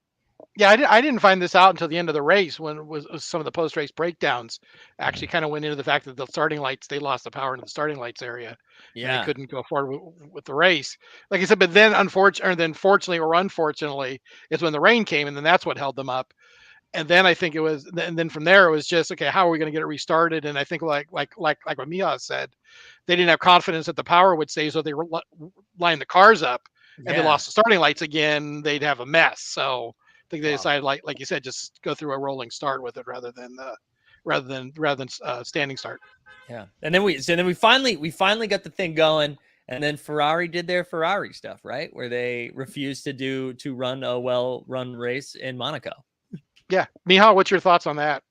Speaker 4: Yeah, I didn't find this out until the end of the race when it was some of the post-race breakdowns actually kind of went into the fact that the starting lights, they lost the power in the starting lights area. Yeah. And they couldn't go forward with the race. Like I said, but then fortunately or unfortunately is when the rain came, and then that's what held them up. And then I think and then from there it was just, okay, how are we going to get it restarted? And I think like what Mia said, they didn't have confidence that the power would stay, so they lined the cars up, and they lost the starting lights again, they'd have a mess. So I think they decided, like you said, just go through a rolling start with it rather than standing start.
Speaker 1: Yeah, and then we finally got the thing going, and then Ferrari did their Ferrari stuff, right, where they refused to run a well-run race in Monaco.
Speaker 4: Yeah, Mihal, what's your thoughts on that?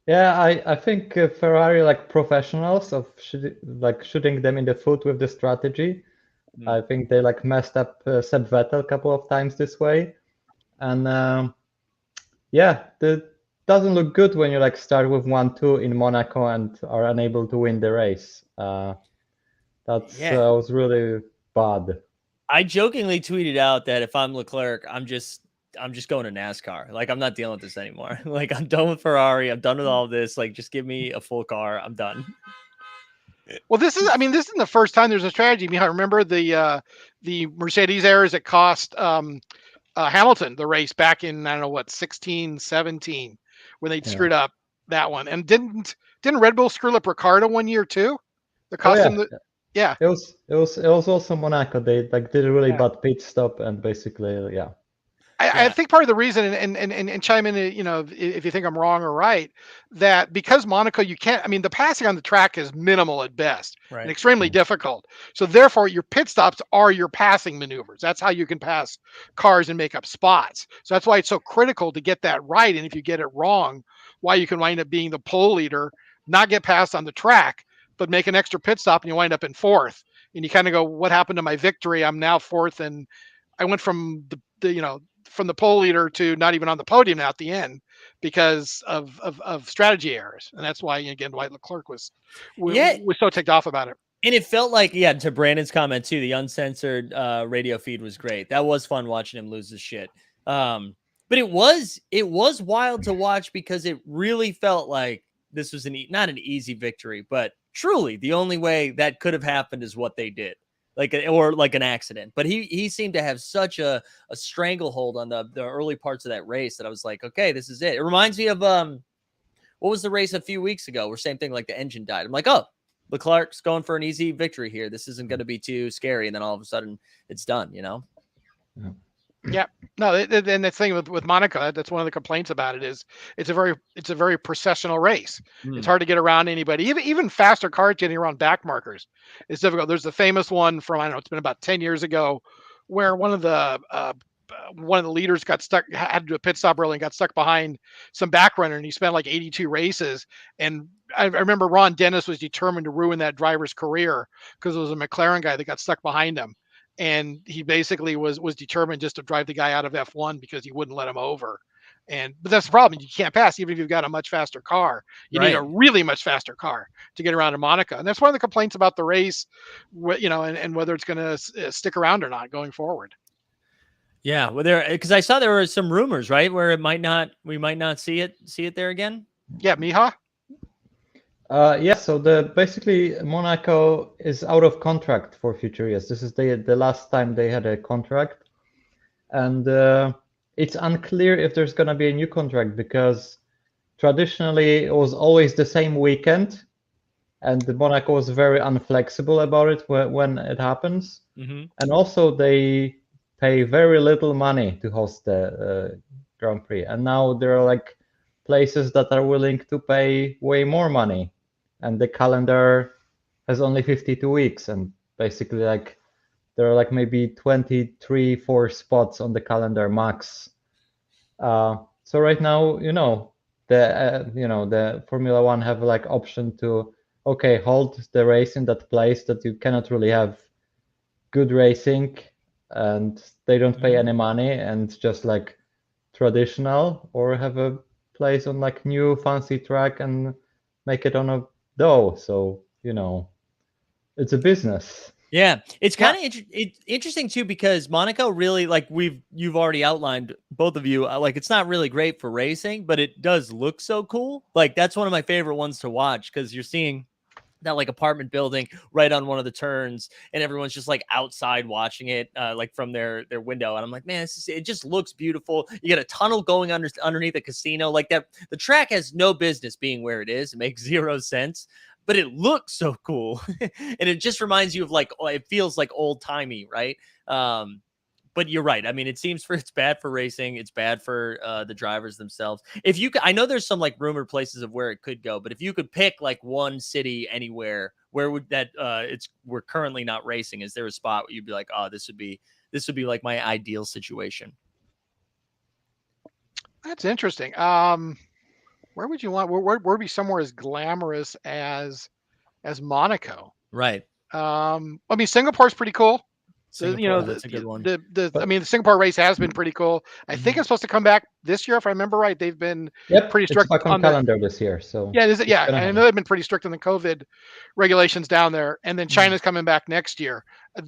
Speaker 5: Yeah, I think Ferrari, like professionals of shooting them in the foot with the strategy. I think they like messed up Seb Vettel a couple of times this way, and yeah, that doesn't look good when you like start with 1-2 in Monaco and are unable to win the race. That's was really bad.
Speaker 1: I jokingly tweeted out that if I'm Leclerc, I'm just going to NASCAR. Like, I'm not dealing with this anymore. Like, I'm done with Ferrari. I'm done with all this. Like, just give me a full car. I'm done.
Speaker 4: Well, this isn't the first time there's a strategy. I remember the Mercedes errors that cost Hamilton the race back in, I don't know what, 16, 17, when they screwed up that one. And didn't Red Bull screw up Ricardo one year too? The cost him the
Speaker 5: It was also Monaco. They like did a really bad pit stop and basically
Speaker 4: I think part of the reason, and chime in, if you think I'm wrong or right, that because Monaco, you can't, the passing on the track is minimal at best and extremely difficult. So therefore, your pit stops are your passing maneuvers. That's how you can pass cars and make up spots. So that's why it's so critical to get that right. And if you get it wrong, why you can wind up being the pole leader, not get passed on the track, but make an extra pit stop and you wind up in fourth. And you kind of go, what happened to my victory? I'm now fourth, and I went from from the pole leader to not even on the podium now at the end because of strategy errors. And that's why, again, Dwight Leclerc was so ticked off about it.
Speaker 1: And it felt like, to Brandon's comment too, the uncensored radio feed was great. That was fun watching him lose his shit. But it was wild to watch because it really felt like this was not an easy victory, but truly the only way that could have happened is what they did. Or an accident. But he seemed to have such a stranglehold on the early parts of that race that I was like, okay, this is it. It reminds me of what was the race a few weeks ago where same thing, like the engine died. I'm like, oh, Leclerc's going for an easy victory here. This isn't going to be too scary. And then all of a sudden it's done,
Speaker 4: Yeah, no, and the thing with Monaco, that's one of the complaints about it is it's a very processional race. It's hard to get around anybody. Even faster cars getting around back markers is difficult. There's the famous one from, I don't know, it's been about 10 years ago, where one of the leaders got stuck, had to do a pit stop early and got stuck behind some back runner, and he spent like 82 races. And I remember Ron Dennis was determined to ruin that driver's career because it was a McLaren guy that got stuck behind him. And he basically was determined just to drive the guy out of F1 because he wouldn't let him over. But that's the problem. You can't pass even if you've got a much faster car. You need a really much faster car to get around in Monaco. And that's one of the complaints about the race, and whether it's going to stick around or not going forward.
Speaker 1: Yeah, well, because I saw there were some rumors, right, where we might not see it there again.
Speaker 4: Yeah, Miha.
Speaker 5: So basically Monaco is out of contract for future years. This is the last time they had a contract, and it's unclear if there's going to be a new contract because traditionally it was always the same weekend, and Monaco was very unflexible about it when it happens. And also they pay very little money to host the Grand Prix, and now there are like places that are willing to pay way more money. And the calendar has only 52 weeks, and basically like there are like maybe 23-4 spots on the calendar max. So right now, the Formula One have like option to hold the race in that place that you cannot really have good racing, and they don't pay any money, and just like traditional, or have a place on like new fancy track and make it on a so it's a business.
Speaker 1: Yeah, it's kind of interesting too, because Monaco really, like you've already outlined, both of you, like it's not really great for racing, but it does look so cool. Like that's one of my favorite ones to watch because you're seeing that like apartment building right on one of the turns, and everyone's just like outside watching it, like from their window. And I'm like, man, it just looks beautiful. You get a tunnel going underneath a casino like that. The track has no business being where it is. It makes zero sense, but it looks so cool. And it just reminds you of like, it feels like old timey, right? But you're right. I mean, it's bad for racing. It's bad for the drivers themselves. If you could, I know there's some like rumored places of where it could go, but if you could pick like one city anywhere, where would that we're currently not racing, is there a spot where you'd be like, oh, this would be like my ideal situation?
Speaker 4: That's interesting. Where would you want? Where would be somewhere as glamorous as Monaco?
Speaker 1: Right.
Speaker 4: I mean, Singapore's pretty cool.
Speaker 1: Singapore, that's a good one.
Speaker 4: I mean, the Singapore race has been pretty cool. I think it's supposed to come back this year, if I remember right. They've been pretty strict
Speaker 5: back on calendar this year. So
Speaker 4: yeah, I know they've been pretty strict on the COVID regulations down there, and then China's coming back next year.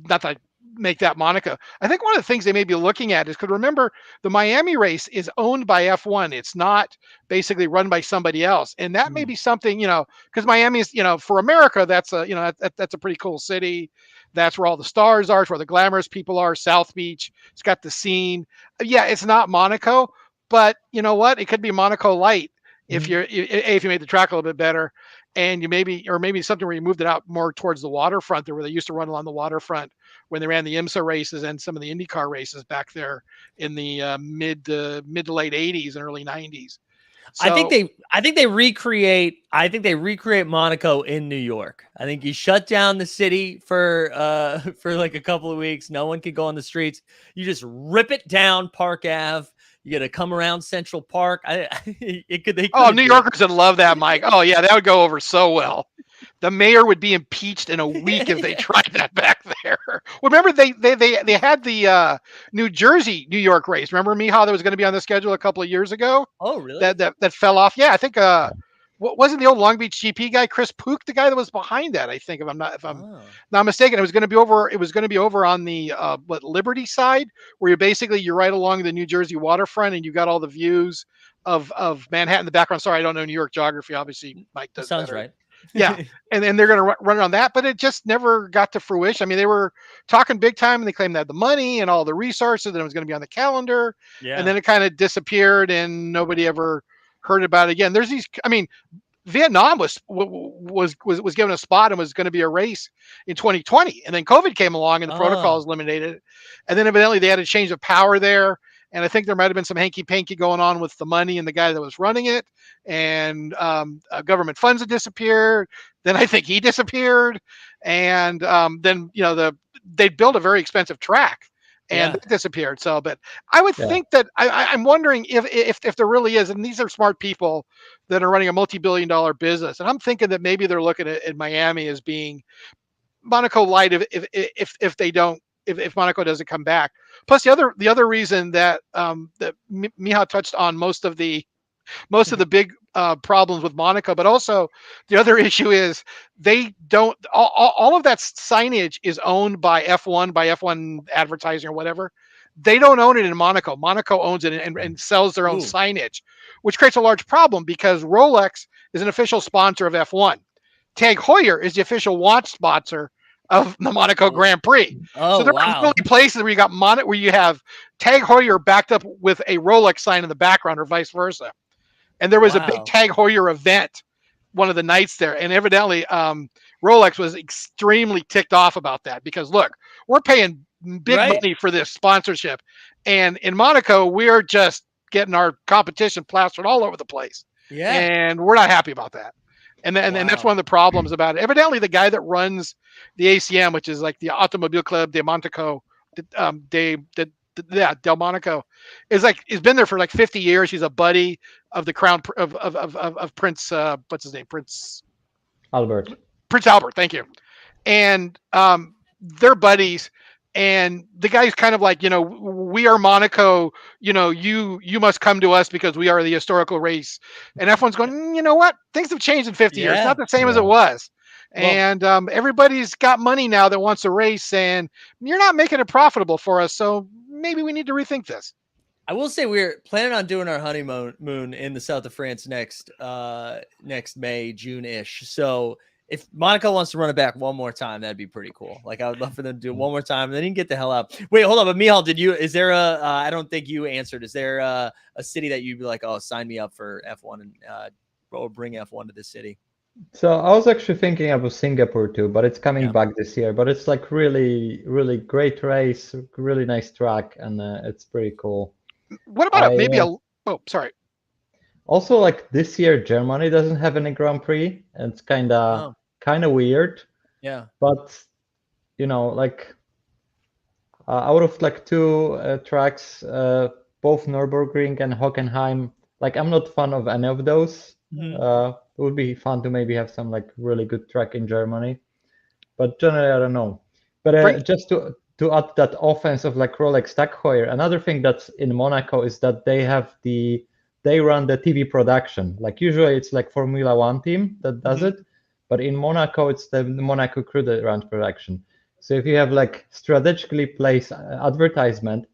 Speaker 4: Not that I make that Monaco. I think one of the things they may be looking at is, because remember, the Miami race is owned by F1. It's not basically run by somebody else, and that may be something, because Miami is, for America, that's a that's a pretty cool city. That's where all the stars are. It's where the glamorous people are. South Beach. It's got the scene. Yeah, it's not Monaco, but you know what? It could be Monaco light if if you made the track a little bit better, and you maybe something where you moved it out more towards the waterfront there, where they used to run along the waterfront when they ran the IMSA races and some of the IndyCar races back there in the mid to late 80s and early 90s. So,
Speaker 1: I think they recreate Monaco in New York. I think you shut down the city for like a couple of weeks. No one could go on the streets. You just rip it down Park Ave. You got to come around Central Park. New
Speaker 4: Yorkers would love that, Mike. Oh yeah, that would go over so well. The mayor would be impeached in a week if they tried that back there. Remember, they had the New York race. Remember, Mihal, that was going to be on the schedule a couple of years ago?
Speaker 1: Oh, really?
Speaker 4: That fell off. Yeah, I think wasn't the old Long Beach GP guy, Chris Pook, the guy that was behind that? I think, if I'm not mistaken, it was going to be over. It was going to be over on the Liberty side, where you're right along the New Jersey waterfront, and you got all the views of Manhattan in the background. Sorry, I don't know New York geography. Obviously, Mike does.
Speaker 1: Sounds
Speaker 4: better.
Speaker 1: Right.
Speaker 4: Yeah, and they're going to run on that, but it just never got to fruition. I mean, they were talking big time, and they claimed they had the money and all the resources, and it was going to be on the calendar.
Speaker 1: Yeah.
Speaker 4: And then it kind of disappeared, and nobody ever heard about it again. There's these. I mean, Vietnam was given a spot and was going to be a race in 2020, and then COVID came along, and the protocols eliminated it. And then evidently they had a change of power there. And I think there might have been some hanky-panky going on with the money and the guy that was running it, and government funds had disappeared. Then I think he disappeared, and then they built a very expensive track, and it disappeared. So, but I would think that I'm wondering if there really is, and these are smart people that are running a multi-billion-dollar business, and I'm thinking that maybe they're looking at Miami as being Monaco light if Monaco doesn't come back. Plus, the other reason that that Miha touched on most of the big problems with Monaco, but also the other issue is they don't all of that signage is owned by F1 advertising or whatever. They don't own it in Monaco. Monaco owns it and sells their own signage, which creates a large problem because Rolex is an official sponsor of F1. Tag Heuer is the official watch sponsor of the Monaco Grand Prix. So there are really places where you got where you have Tag Heuer backed up with a Rolex sign in the background, or vice versa. And there was a big Tag Heuer event one of the nights there, and evidently Rolex was extremely ticked off about that because look, we're paying big money for this sponsorship, and in Monaco we're just getting our competition plastered all over the place. Yeah, and we're not happy about that. And that's one of the problems about it. Evidently, the guy that runs the ACM, which is like the Automobile Club de Monaco, Del Monaco, is been there for like 50 years. He's a buddy of the crown of Prince. What's his name? Prince
Speaker 5: Albert.
Speaker 4: Prince Albert. Thank you. And they're buddies. And the guy's kind of like, we are Monaco, you must come to us because we are the historical race. And F1's going, you know what? Things have changed in 50 years. It's not the same as it was. And everybody's got money now that wants a race, and you're not making it profitable for us. So maybe we need to rethink this.
Speaker 1: I will say we're planning on doing our honeymoon in the south of France next May, June-ish. So if Monaco wants to run it back one more time, that'd be pretty cool. Like, I would love for them to do it one more time, and then you can get the hell out. Wait, hold on. But Mihal, is there I don't think you answered. Is there a city that you'd be like, oh, sign me up for F1 and or bring F1 to this city?
Speaker 5: So I was actually thinking about Singapore too, but it's coming back this year. But it's like really, really great race, really nice track, and it's pretty cool.
Speaker 4: What about sorry.
Speaker 5: Also, like this year, Germany doesn't have any Grand Prix. And it's kind of weird. Yeah. But like out of like two tracks, both Nürburgring and Hockenheim, like I'm not fan of any of those. It would be fun to maybe have some like really good track in Germany, but generally I don't know. But just to add that offense of like Rolex Tag Heuer, another thing that's in Monaco is that they run the TV production. Like usually it's like Formula One team that does it, but in Monaco it's the Monaco crew that runs production. So if you have like strategically placed advertisement,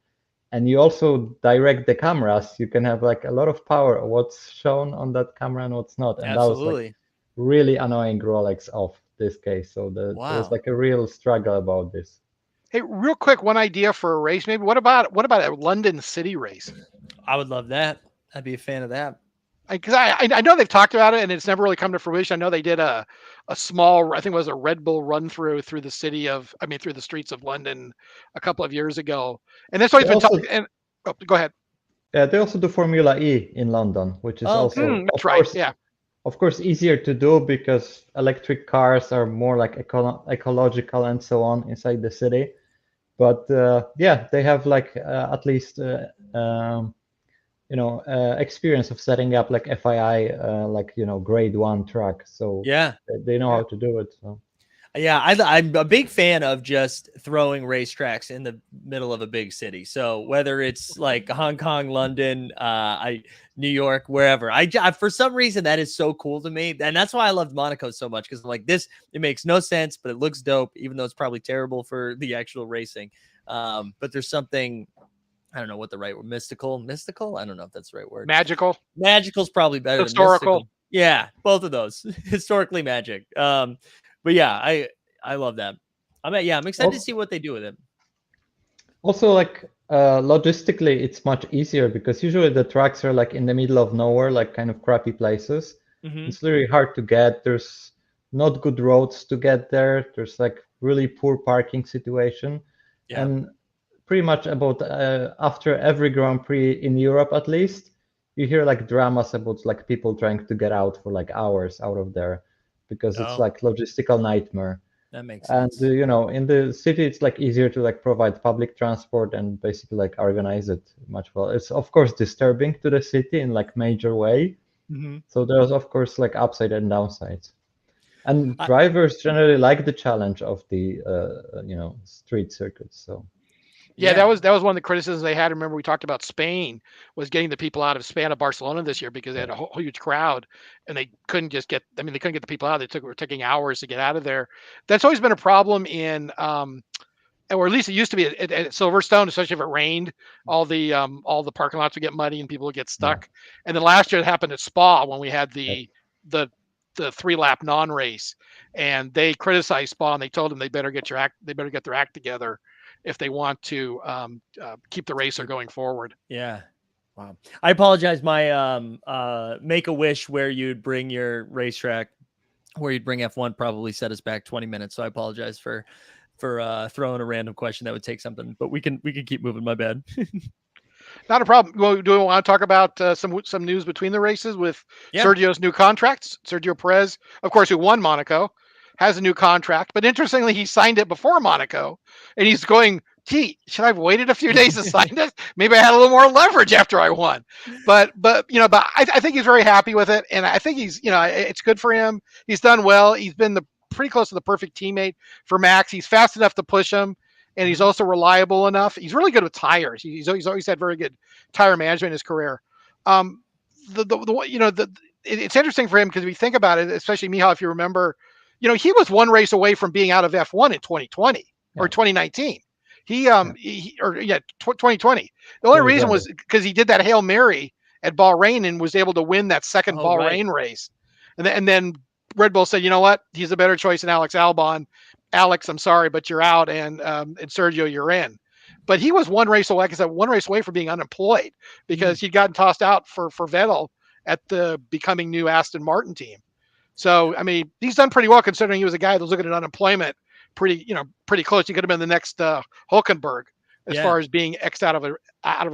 Speaker 5: and you also direct the cameras, you can have like a lot of power of what's shown on that camera and what's not. And
Speaker 1: Absolutely.
Speaker 5: that was like really annoying Rolex off this case. So there was like a real struggle about this.
Speaker 4: Hey, real quick, one idea for a race, maybe. What about a London City race?
Speaker 1: I would love that. I'd be a fan of that.
Speaker 4: Because I know they've talked about it and it's never really come to fruition. I know they did a small, I think it was a Red Bull run through the through the streets of London a couple of years ago. And that's always been talking. And go ahead.
Speaker 5: Yeah, they also do Formula E in London, which is also
Speaker 4: that's right. Yeah.
Speaker 5: Of course, easier to do because electric cars are more like ecological and so on inside the city. But yeah, they have like at least experience of setting up like FII, grade 1 track. So
Speaker 1: yeah,
Speaker 5: they know how to do it. So.
Speaker 1: Yeah, I'm a big fan of just throwing racetracks in the middle of a big city. So whether it's like Hong Kong, London, New York, wherever, I for some reason that is so cool to me, and that's why I loved Monaco so much, because like this, it makes no sense, but it looks dope, even though it's probably terrible for the actual racing. But there's something, I don't know what the right word, mystical. I don't know if that's the right word. Magical's probably better.
Speaker 4: Historical.
Speaker 1: Than mystical. Yeah, both of those. Historically magic. But yeah, I love that. I'm excited to see what they do with it.
Speaker 5: Also, like logistically, it's much easier because usually the tracks are like in the middle of nowhere, like kind of crappy places. It's really hard to get. There's not good roads to get there. There's like really poor parking situation. Yeah. And pretty much about after every Grand Prix in Europe, at least, you hear like dramas about like people trying to get out for like hours out of there, because it's like logistical nightmare.
Speaker 1: That makes sense.
Speaker 5: And in the city, it's like easier to like provide public transport and basically like organize it much well. It's of course disturbing to the city in like major way. So there's of course like upside and downsides. And drivers generally like the challenge of the street circuits. So.
Speaker 4: Yeah, that was one of the criticisms they had. Remember, we talked about Spain was getting the people out of Spain to Barcelona this year because they had a whole huge crowd, and they couldn't just get. I mean, they couldn't get the people out. Were taking hours to get out of there. That's always been a problem in, or at least it used to be at Silverstone, especially if it rained. All the parking lots would get muddy and people would get stuck. And then last year it happened at Spa when we had the 3-lap non-race, and they criticized Spa and they told them they better get their act together if they want to keep the racer going forward.
Speaker 1: Yeah. Wow. I apologize. My Make-A-Wish where you'd bring your racetrack, where you'd bring F1 probably set us back 20 minutes. So I apologize for throwing a random question that would take something, but we can keep moving. My bad.
Speaker 4: Not a problem. Well, do we want to talk about some news between the races with Sergio's new contracts? Sergio Perez, of course, who won Monaco, has a new contract, but interestingly, he signed it before Monaco, and he's going, gee, should I have waited a few days to sign it? Maybe I had a little more leverage after I won. But I think he's very happy with it, and I think he's, it's good for him. He's done well. He's been pretty close to the perfect teammate for Max. He's fast enough to push him, and he's also reliable enough. He's really good with tires. He's always had very good tire management in his career. It's interesting for him because if you think about it, especially Michal, if you remember, he was one race away from being out of F1 in 2020 or 2019. 2020. The only reason was because he did that Hail Mary at Bahrain and was able to win that second Bahrain race. And then Red Bull said, you know what? He's a better choice than Alex Albon. Alex, I'm sorry, but you're out, and Sergio, you're in. But he was one race away, like I said, one race away from being unemployed because he'd gotten tossed out for Vettel at the becoming new Aston Martin team. So, I mean, he's done pretty well considering he was a guy that was looking at unemployment pretty close. He could have been the next Hulkenberg as far as being X'd out of a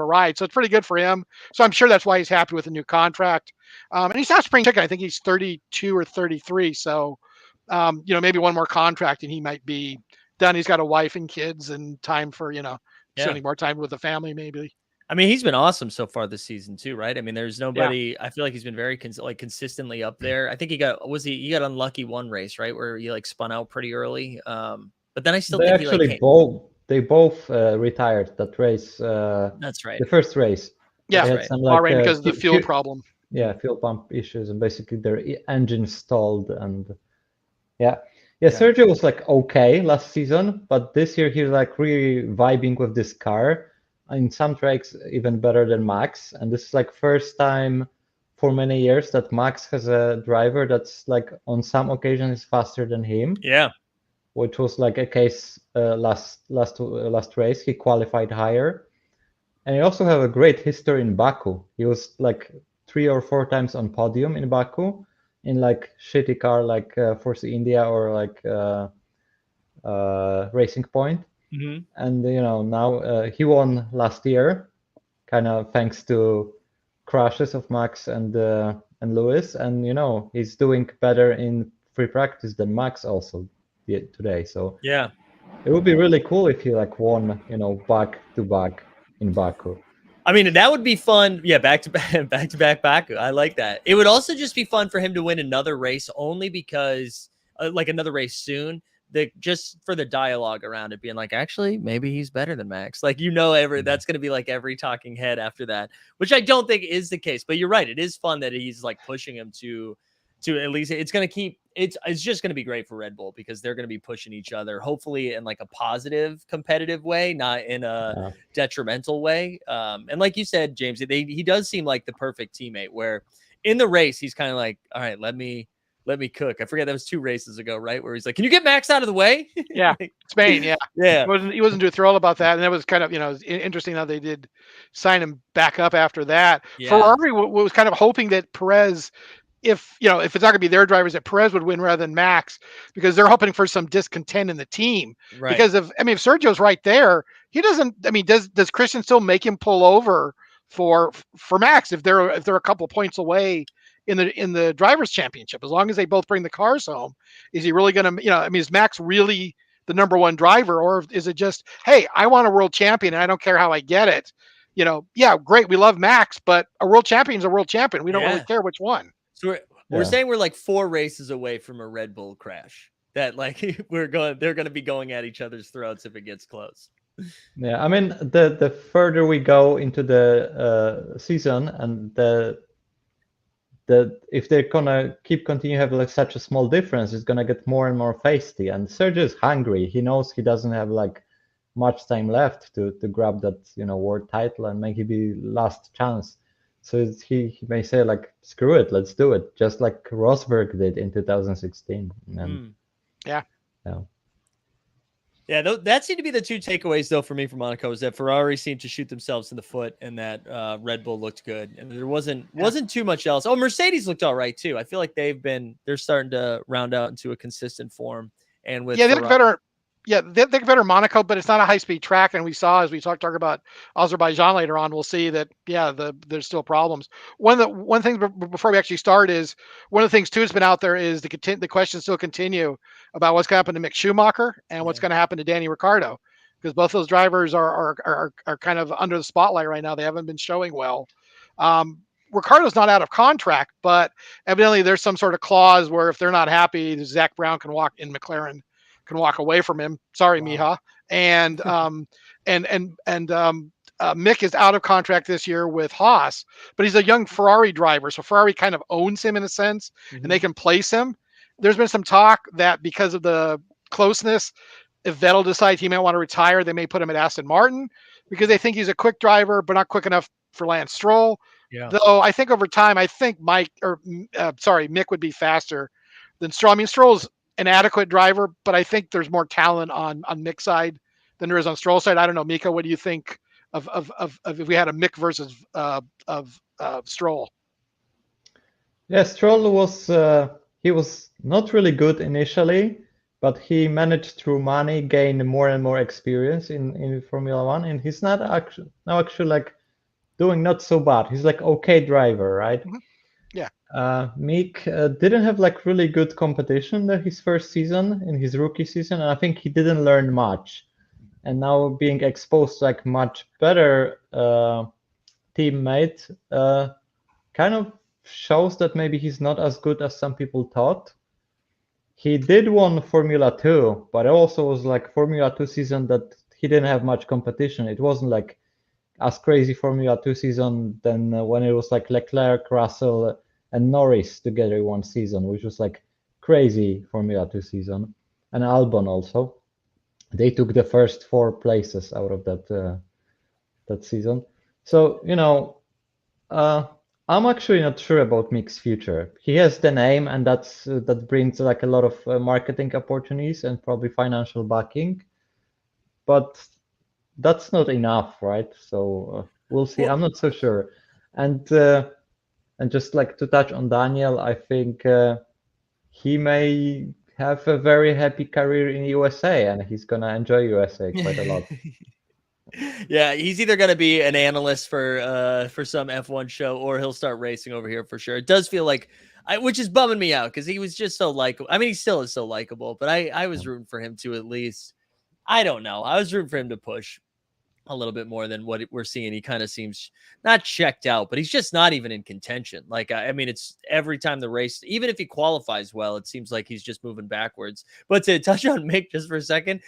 Speaker 4: ride. So it's pretty good for him. So I'm sure that's why he's happy with the new contract. And he's not spring chicken. I think he's 32 or 33. So, maybe one more contract and he might be done. He's got a wife and kids and time for, spending more time with the family, maybe.
Speaker 1: I mean, he's been awesome so far this season too, right? I mean, there's nobody. I feel like he's been very consistently up there. I think he got unlucky one race, right, where he like spun out pretty early. But then I still think
Speaker 5: both they both retired that race.
Speaker 1: That's right.
Speaker 5: The first race.
Speaker 4: Yeah,
Speaker 5: They had
Speaker 1: right.
Speaker 5: some
Speaker 4: Bahrain because of the fuel problem.
Speaker 5: Yeah, fuel pump issues, and basically their engine stalled. And yeah, Sergio was like okay last season, but this year he's like really vibing with this car. In some tracks, even better than Max. And this is like first time for many years that Max has a driver that's like on some occasions faster than him.
Speaker 1: Yeah.
Speaker 5: Which was like a case last race. He qualified higher, and he also have a great history in Baku. He was like 3 or 4 times on podium in Baku in like shitty car like Force India or like Racing Point.
Speaker 1: Mm-hmm.
Speaker 5: And now he won last year, kind of thanks to crashes of Max and Lewis, and he's doing better in free practice than Max also did today. So
Speaker 1: Yeah.
Speaker 5: it would be really cool if he like won, back to back in Baku.
Speaker 1: I mean, that would be fun. Yeah, back to back Baku. I like that. It would also just be fun for him to win another race, only because like another race soon. Just for the dialogue around it being like, actually, maybe he's better than Max. Like, that's going to be like every talking head after that, which I don't think is the case. But you're right. It is fun that he's like pushing him to at least it's going to keep it's just going to be great for Red Bull because they're going to be pushing each other, hopefully in like a positive, competitive way, not in a detrimental way. And like you said, James, he does seem like the perfect teammate where in the race, he's kind of like, all right, let me cook. I forget that was 2 races ago, right? Where he's like, can you get Max out of the way?
Speaker 4: Yeah. Spain. Yeah.
Speaker 1: Yeah.
Speaker 4: He wasn't too thrilled about that. And that was kind of, it was interesting how they did sign him back up after that.
Speaker 1: Yeah.
Speaker 4: Ferrari was kind of hoping that Perez, if it's not going to be their drivers, that Perez would win rather than Max, because they're hoping for some discontent in the team.
Speaker 1: Right.
Speaker 4: Because if Sergio's right there, he doesn't. Does Christian still make him pull over for Max if they're a couple points away in the drivers' championship? As long as they both bring the cars home, is he really going to? Is Max really the number one driver, or is it just, hey, I want a world champion and I don't care how I get it? Yeah, great, we love Max, but a world champion's a world champion. We don't really care which one.
Speaker 1: So we're saying we're like 4 races away from a Red Bull crash. That like they're going to be going at each other's throats if it gets close.
Speaker 5: Yeah, I mean the further we go into the season, and if they're gonna continue have like such a small difference, it's gonna get more and more feisty. And Sergio is hungry. He knows he doesn't have like much time left to grab that world title and maybe be last chance. So he may say like, screw it, let's do it, just like Rosberg did in 2016. And
Speaker 4: yeah.
Speaker 1: Yeah, that seemed to be the 2 takeaways, though, for me from Monaco, is that Ferrari seemed to shoot themselves in the foot, and that Red Bull looked good, and there wasn't too much else. Oh, Mercedes looked all right too. I feel like they're starting to round out into a consistent form, and with
Speaker 4: they look better. Yeah, they look better in Monaco, but it's not a high-speed track, and we saw as we talk about Azerbaijan later on, we'll see that there's still problems. One thing before we actually start is one of the things too that's been out there is the questions still continue about what's going to happen to Mick Schumacher and what's going to happen to Danny Ricciardo, because both those drivers are kind of under the spotlight right now. They haven't been showing well. Ricciardo's not out of contract, but evidently there's some sort of clause where if they're not happy, Zach Brown can walk in McLaren. Can walk away from him. Sorry, wow. Miha. Mick is out of contract this year with Haas, but he's a young Ferrari driver, so Ferrari kind of owns him in a sense, and they can place him. There's been some talk that because of the closeness, if Vettel decides he might want to retire, they may put him at Aston Martin because they think he's a quick driver, but not quick enough for Lance Stroll. Yeah. Though I think over time, Mick would be faster than Stroll. I mean, Stroll's an adequate driver, but I think there's more talent on Mick's side than there is on Stroll's side. I don't know, Mika, what do you think of if we had a Mick versus Stroll?
Speaker 5: Yeah, Stroll was not really good initially, but he managed through money gain more and more experience in Formula One, and he's not actually like doing not so bad. He's like okay driver, right? Mm-hmm.
Speaker 4: Yeah.
Speaker 5: Mick didn't have like really good competition his first season, in his rookie season, and I think he didn't learn much. And now being exposed to like much better teammate kind of shows that maybe he's not as good as some people thought. He did won Formula 2, but it also was like Formula 2 season that he didn't have much competition. It wasn't like as crazy Formula 2 season than when it was like Leclerc, Russell, and Norris together in one season, which was like crazy Formula 2 season. And Albon also. They took the first 4 places out of that season. So, I'm actually not sure about Mick's future. He has the name, and that brings like a lot of marketing opportunities and probably financial backing. But that's not enough, right? So we'll see. I'm not so sure. And just like to touch on Daniel, I think he may have a very happy career in USA, and he's gonna enjoy USA quite a lot.
Speaker 1: Yeah, he's either gonna be an analyst for some F1 show, or he'll start racing over here for sure. It does feel like, which is bumming me out because he was just so likable. I mean, he still is so likable, but I was rooting for him to at least. I don't know. I was rooting for him to push a little bit more than what we're seeing. He kind of seems not checked out, but he's just not even in contention. Like, I mean, it's every time the race, even if he qualifies well, it seems like he's just moving backwards. But to touch on Mick just for a second,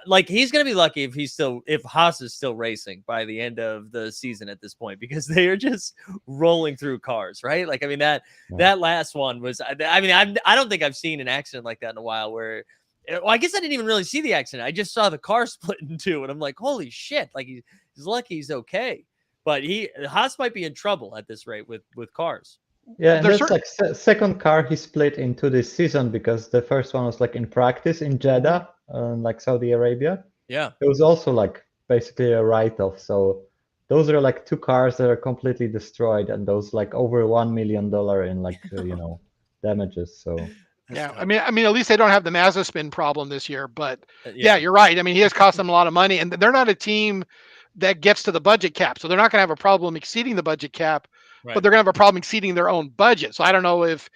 Speaker 1: like he's going to be lucky if Haas is still racing by the end of the season at this point, because they are just rolling through cars, right? Like, I mean, that last one was, I mean, I don't think I've seen an accident like that in a while where, well, I guess I didn't even really see the accident. I just saw the car split in two, and I'm like, holy shit. Like, he's lucky he's okay. But Haas might be in trouble at this rate with cars.
Speaker 5: Yeah, and that's like second car he split into this season, because the first one was like in practice in Jeddah, like Saudi Arabia.
Speaker 1: Yeah.
Speaker 5: It was also like basically a write-off. So those are like 2 cars that are completely destroyed, and those like over $1 million in like, damages. So.
Speaker 4: Yeah, I mean, at least they don't have the Mazda spin problem this year. But yeah, you're right. I mean, he has cost them a lot of money, and they're not a team that gets to the budget cap, so they're not going to have a problem exceeding the budget cap. Right. But they're going to have a problem exceeding their own budget. So I don't know if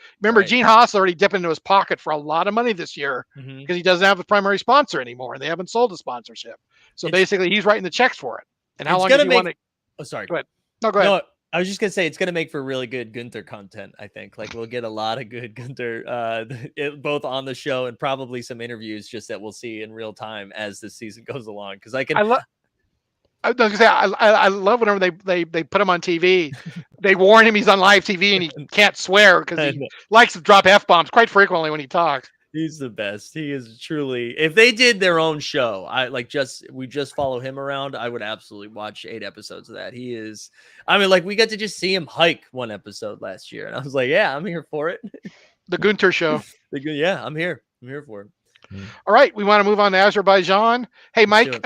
Speaker 4: Gene Haas already dipped into his pocket for a lot of money this year because he doesn't have a primary sponsor anymore, and they haven't sold a sponsorship. So basically, he's writing the checks for it. And how long does he want to?
Speaker 1: Oh, sorry.
Speaker 4: Go ahead. No, go ahead.
Speaker 1: No, I was just gonna say it's gonna make for really good Gunther content. I think like we'll get a lot of good Gunther, both on the show and probably some interviews just that we'll see in real time as the season goes along. Because I was gonna say
Speaker 4: I love whenever they put him on TV. They warn him he's on live TV and he can't swear because he likes to drop F-bombs quite frequently when he talks.
Speaker 1: He's the best. He is truly. If they did their own show, we just follow him around, I would absolutely watch 8 episodes of that. He is. I mean, like we got to just see him hike one episode last year, and I was like, yeah, I'm here for it.
Speaker 4: The Gunther show.
Speaker 1: Yeah, I'm here. I'm here for it.
Speaker 4: All right, we want to move on to Azerbaijan. Hey, Mike,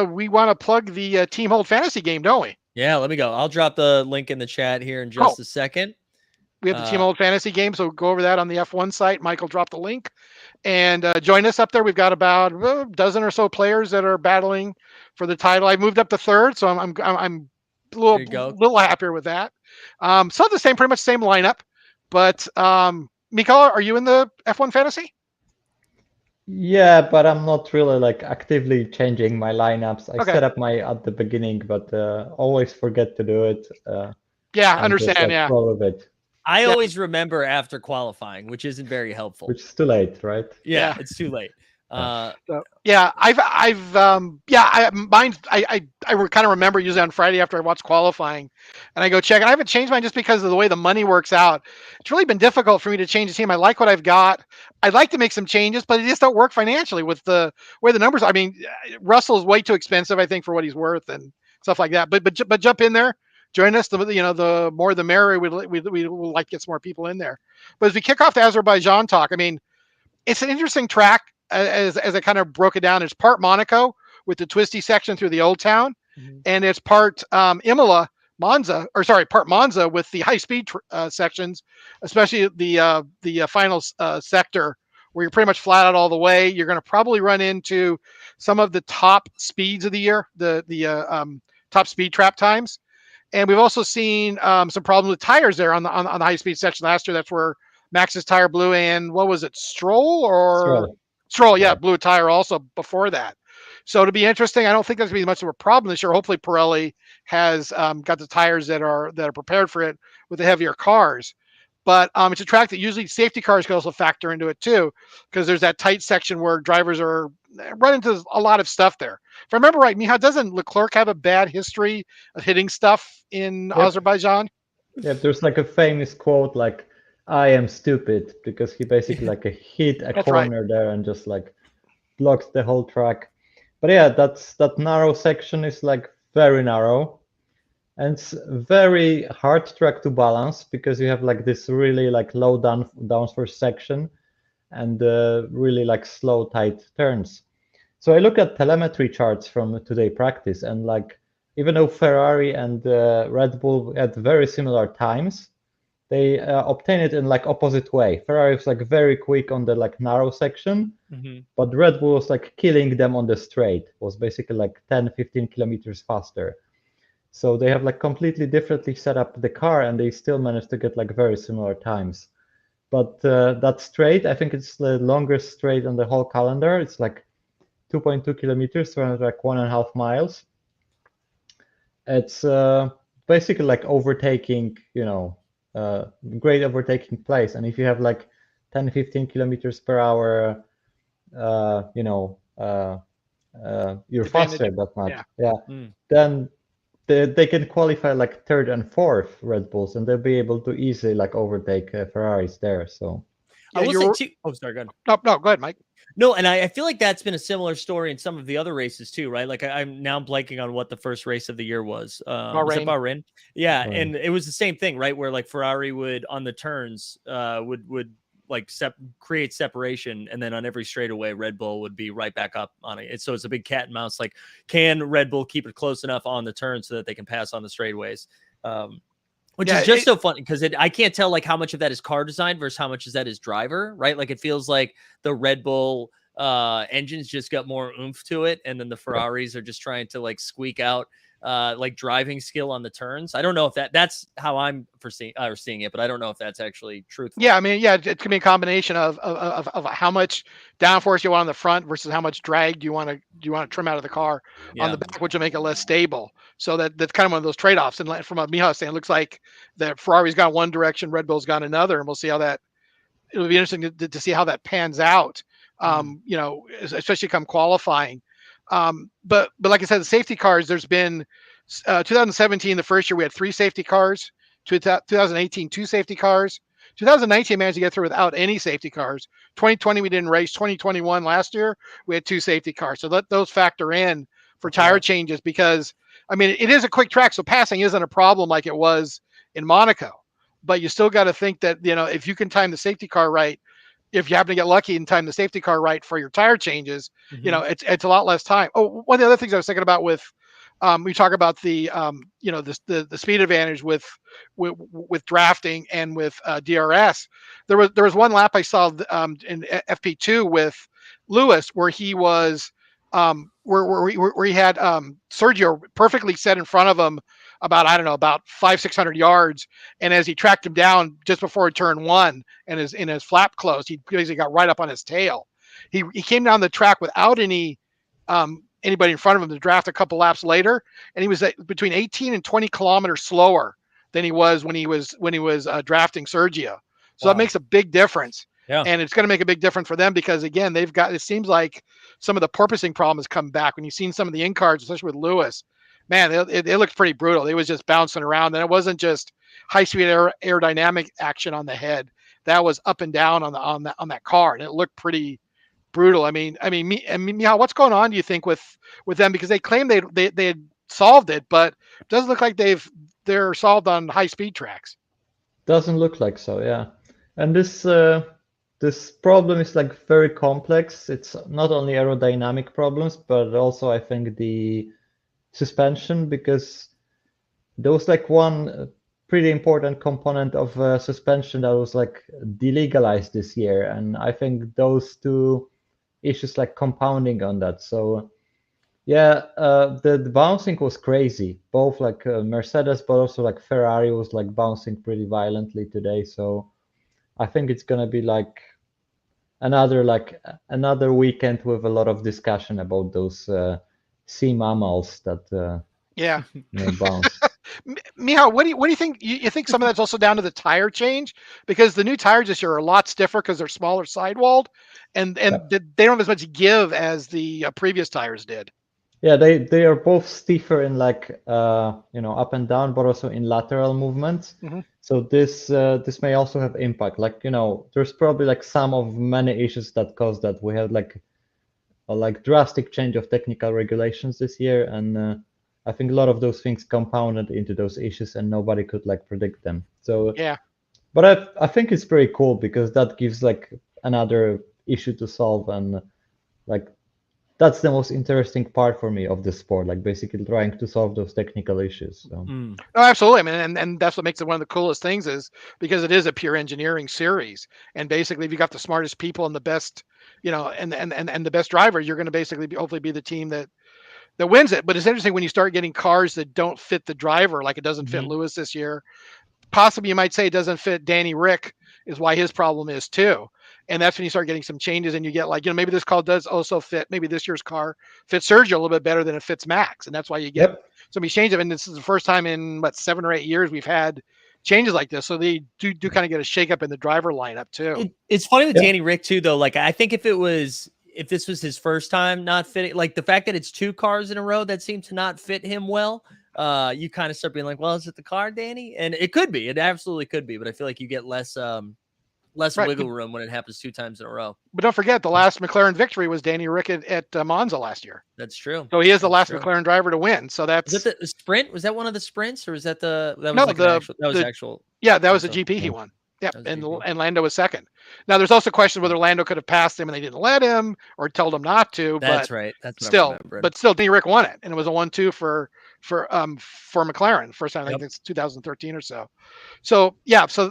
Speaker 4: we want to plug the Team Hold fantasy game, don't we?
Speaker 1: Yeah, let me go. I'll drop the link in the chat here in just a second.
Speaker 4: We have the Team Hold fantasy game, so go over that on the F1 site. Michael dropped the link. And join us up there. We've got about a dozen or so players that are battling for the title. I moved up to 3rd, so I'm a little happier with that. So pretty much same lineup. But Mikael, are you in the F1 fantasy?
Speaker 5: Yeah, but I'm not really like actively changing my lineups. I set up at the beginning, but always forget to do it.
Speaker 4: Yeah, understand. Yeah,
Speaker 5: all of it.
Speaker 1: I always remember after qualifying, which isn't very helpful.
Speaker 5: Which is too late, right?
Speaker 1: Yeah, it's too late.
Speaker 4: I kind of remember usually on Friday after I watch qualifying, and I go check. And I haven't changed mine just because of the way the money works out. It's really been difficult for me to change the team. I like what I've got. I'd like to make some changes, but it just don't work financially with the way the numbers. I mean, Russell's way too expensive, I think, for what he's worth and stuff like that. But jump in there. Join us. The more the merrier. We'd like to get some more people in there. But as we kick off the Azerbaijan talk, I mean, it's an interesting track. As I kind of broke it down, it's part Monaco with the twisty section through the old town, and it's part part Monza with the high speed sections, especially the final sector where you're pretty much flat out all the way. You're going to probably run into some of the top speeds of the year, the top speed trap times. And we've also seen some problems with tires there on the high speed section last year. That's where Max's tire blew, and what was it, Stroll, yeah, blew a tire also before that. So it'll be interesting. I don't think that's going to be much of a problem this year. Hopefully Pirelli has got the tires that are prepared for it with the heavier cars. but it's a track that usually safety cars can also factor into it too, because there's that tight section where drivers are run into a lot of stuff there. If I remember right, Miha, doesn't Leclerc have a bad history of hitting stuff in Azerbaijan?
Speaker 5: Yep, there's like a famous quote like, "I am stupid," because he basically like hit a corner there and just like blocked the whole track. But yeah, that narrow section is like very narrow, and it's very hard track to balance because you have like this really like low downforce section and really like slow tight turns. So I look at telemetry charts from today practice, and like even though Ferrari and Red Bull had very similar times, they obtain it in like opposite way. Ferrari was like very quick on the like narrow section, but Red Bull was like killing them on the straight. Was basically like 10-15 kilometers faster. So they have like completely differently set up the car, and they still managed to get like very similar times. But that straight, I think it's the longest straight on the whole calendar. It's like 2.2 kilometers, so like 1.5 miles. It's basically like overtaking, great overtaking place. And if you have like 10-15 kilometers per hour, you're faster that much. Then they can qualify like third and fourth Red Bulls, and they'll be able to easily like overtake Ferraris there. So
Speaker 1: I will say too. Oh, sorry, go ahead.
Speaker 4: No, go ahead, Mike.
Speaker 1: No, and I feel like that's been a similar story in some of the other races too, right? Like I'm now blanking on what the first race of the year was. Was it Bahrain? Yeah, Bahrain. And it was the same thing, right? Where like Ferrari would on the turns would like create separation, and then on every straightaway, Red Bull would be right back up on it. So it's a big cat and mouse. Like, can Red Bull keep it close enough on the turn so that they can pass on the straightaways? Which is just so funny because I can't tell like how much of that is car design versus how much is that is driver, right? Like it feels like the Red Bull engines just got more oomph to it, and then the Ferraris are just trying to like squeak out like driving skill on the turns. I don't know if that's how I'm seeing it, but I don't know if that's actually truthful.
Speaker 4: Yeah, I mean, it can be a combination of how much downforce you want on the front versus how much drag you want to trim out of the car on the back, which will make it less stable. So that's kind of one of those trade-offs. And from a Miha saying, it looks like that Ferrari's gone one direction, Red Bull's gone another, and we'll see how that. It'll be interesting to see how that pans out. Especially come qualifying. But like I said, the safety cars. There's been 2017, the first year we had 3 safety cars. 2018, 2 safety cars. 2019 managed to get through without any safety cars. 2020 we didn't race. 2021 last year we had 2 safety cars. So let those factor in for tire changes, because I mean it is a quick track, so passing isn't a problem like it was in Monaco. But you still got to think that if you can time the safety car right, if you happen to get lucky and time the safety car right for your tire changes, it's a lot less time. Oh, one of the other things I was thinking about with we talk about the the speed advantage with drafting and with DRS. There was one lap I saw in FP2 with Lewis where he was where he had Sergio perfectly set in front of him about 500-600 yards, and as he tracked him down just before turn 1 and his flap closed, he basically got right up on his tail. He came down the track without any anybody in front of him to draft a couple laps later, and he was between 18 and 20 kilometers slower than he was when he was drafting Sergio. So that makes a big difference. Yeah. And it's going to make a big difference for them because, again, it seems like some of the porpoising problems come back. When you've seen some of the in-cars, especially with Lewis, man, it looked pretty brutal. It was just bouncing around, and it wasn't just high-speed aerodynamic action on the head. That was up and down on that car, and it looked pretty brutal. I mean, what's going on, do you think, with them? Because they claim they had solved it, but it doesn't look like they're solved on high-speed tracks.
Speaker 5: Doesn't look like so, yeah. And this problem is like very complex. It's not only aerodynamic problems, but also I think the suspension, because there was like one pretty important component of suspension that was like delegalized this year, and I think those two issues like compounding on that. So yeah, the bouncing was crazy. Both like Mercedes, but also like Ferrari was like bouncing pretty violently today. So I think it's gonna be like another weekend with a lot of discussion about those sea mammals that bounce.
Speaker 4: Mihal, what do you think? You think some of that's also down to the tire change, because the new tires this year are a lot stiffer because they're smaller sidewalled, and they don't have as much give as the previous tires did.
Speaker 5: Yeah, they are both stiffer in like up and down, but also in lateral movements.
Speaker 4: Mhm.
Speaker 5: So this may also have impact. Like there's probably like some of many issues that cause that. We had like a drastic change of technical regulations this year, and I think a lot of those things compounded into those issues, and nobody could like predict them. So
Speaker 4: Yeah.
Speaker 5: But I think it's pretty cool because that gives like another issue to solve, and like that's the most interesting part for me of the sport, like basically trying to solve those technical issues. So.
Speaker 4: No, absolutely. I mean, and that's what makes it one of the coolest things, is because it is a pure engineering series, and basically, if you got the smartest people and the best, and the best driver, you're going to basically hopefully be the team that wins it. But it's interesting when you start getting cars that don't fit the driver, like it doesn't fit Lewis this year. Possibly you might say it doesn't fit Danny Rick, is why his problem is too. And that's when you start getting some changes, and you get like, maybe this car does also fit, maybe this year's car fits Sergio a little bit better than it fits Max. And that's why you get so many changes. And this is the first time in 7 or 8 years we've had changes like this. So they do kind of get a shakeup in the driver lineup too.
Speaker 1: It's funny with Danny Rick too, though. Like, I think if this was his first time not fitting, like the fact that it's 2 cars in a row that seem to not fit him well, you kind of start being like, well, is it the car, Danny? And it could be, it absolutely could be, but I feel like you get less wiggle room when it happens 2 times in a row.
Speaker 4: But don't forget, the last McLaren victory was Danny Rick at Monza last year.
Speaker 1: That's true.
Speaker 4: So he is the last McLaren driver to win. So that's
Speaker 1: was that the sprint? Was that one of the sprints, or was that that was
Speaker 4: no,
Speaker 1: like actual?
Speaker 4: Yeah, that was the GP he won. Yeah, and Lando was second. Now there's also questions whether Lando could have passed him and they didn't let him, or told him not to.
Speaker 1: That's
Speaker 4: but
Speaker 1: right. That's
Speaker 4: still, Danny Rick won it, and it was a 1-2 for McLaren. First time I think it's 2013 or so. So yeah, so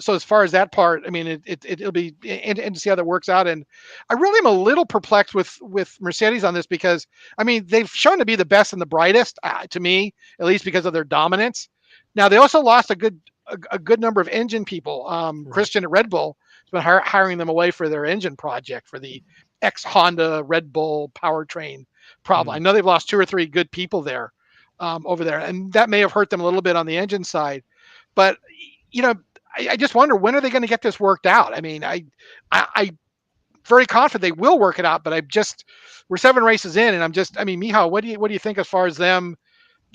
Speaker 4: as far as that part, I mean, it'll be and to see how that works out. And I really am a little perplexed with Mercedes on this, because I mean, they've shown to be the best and the brightest to me, at least because of their dominance. Now they also lost a good number of engine people. Christian at Red Bull has been hiring them away for their engine project for the ex-Honda Red Bull powertrain problem. I know they've lost 2 or 3 good people there over there, and that may have hurt them a little bit on the engine side. But I just wonder, when are they going to get this worked out? I mean, I very confident they will work it out, but we're 7 races in, and Michal, what do you think as far as them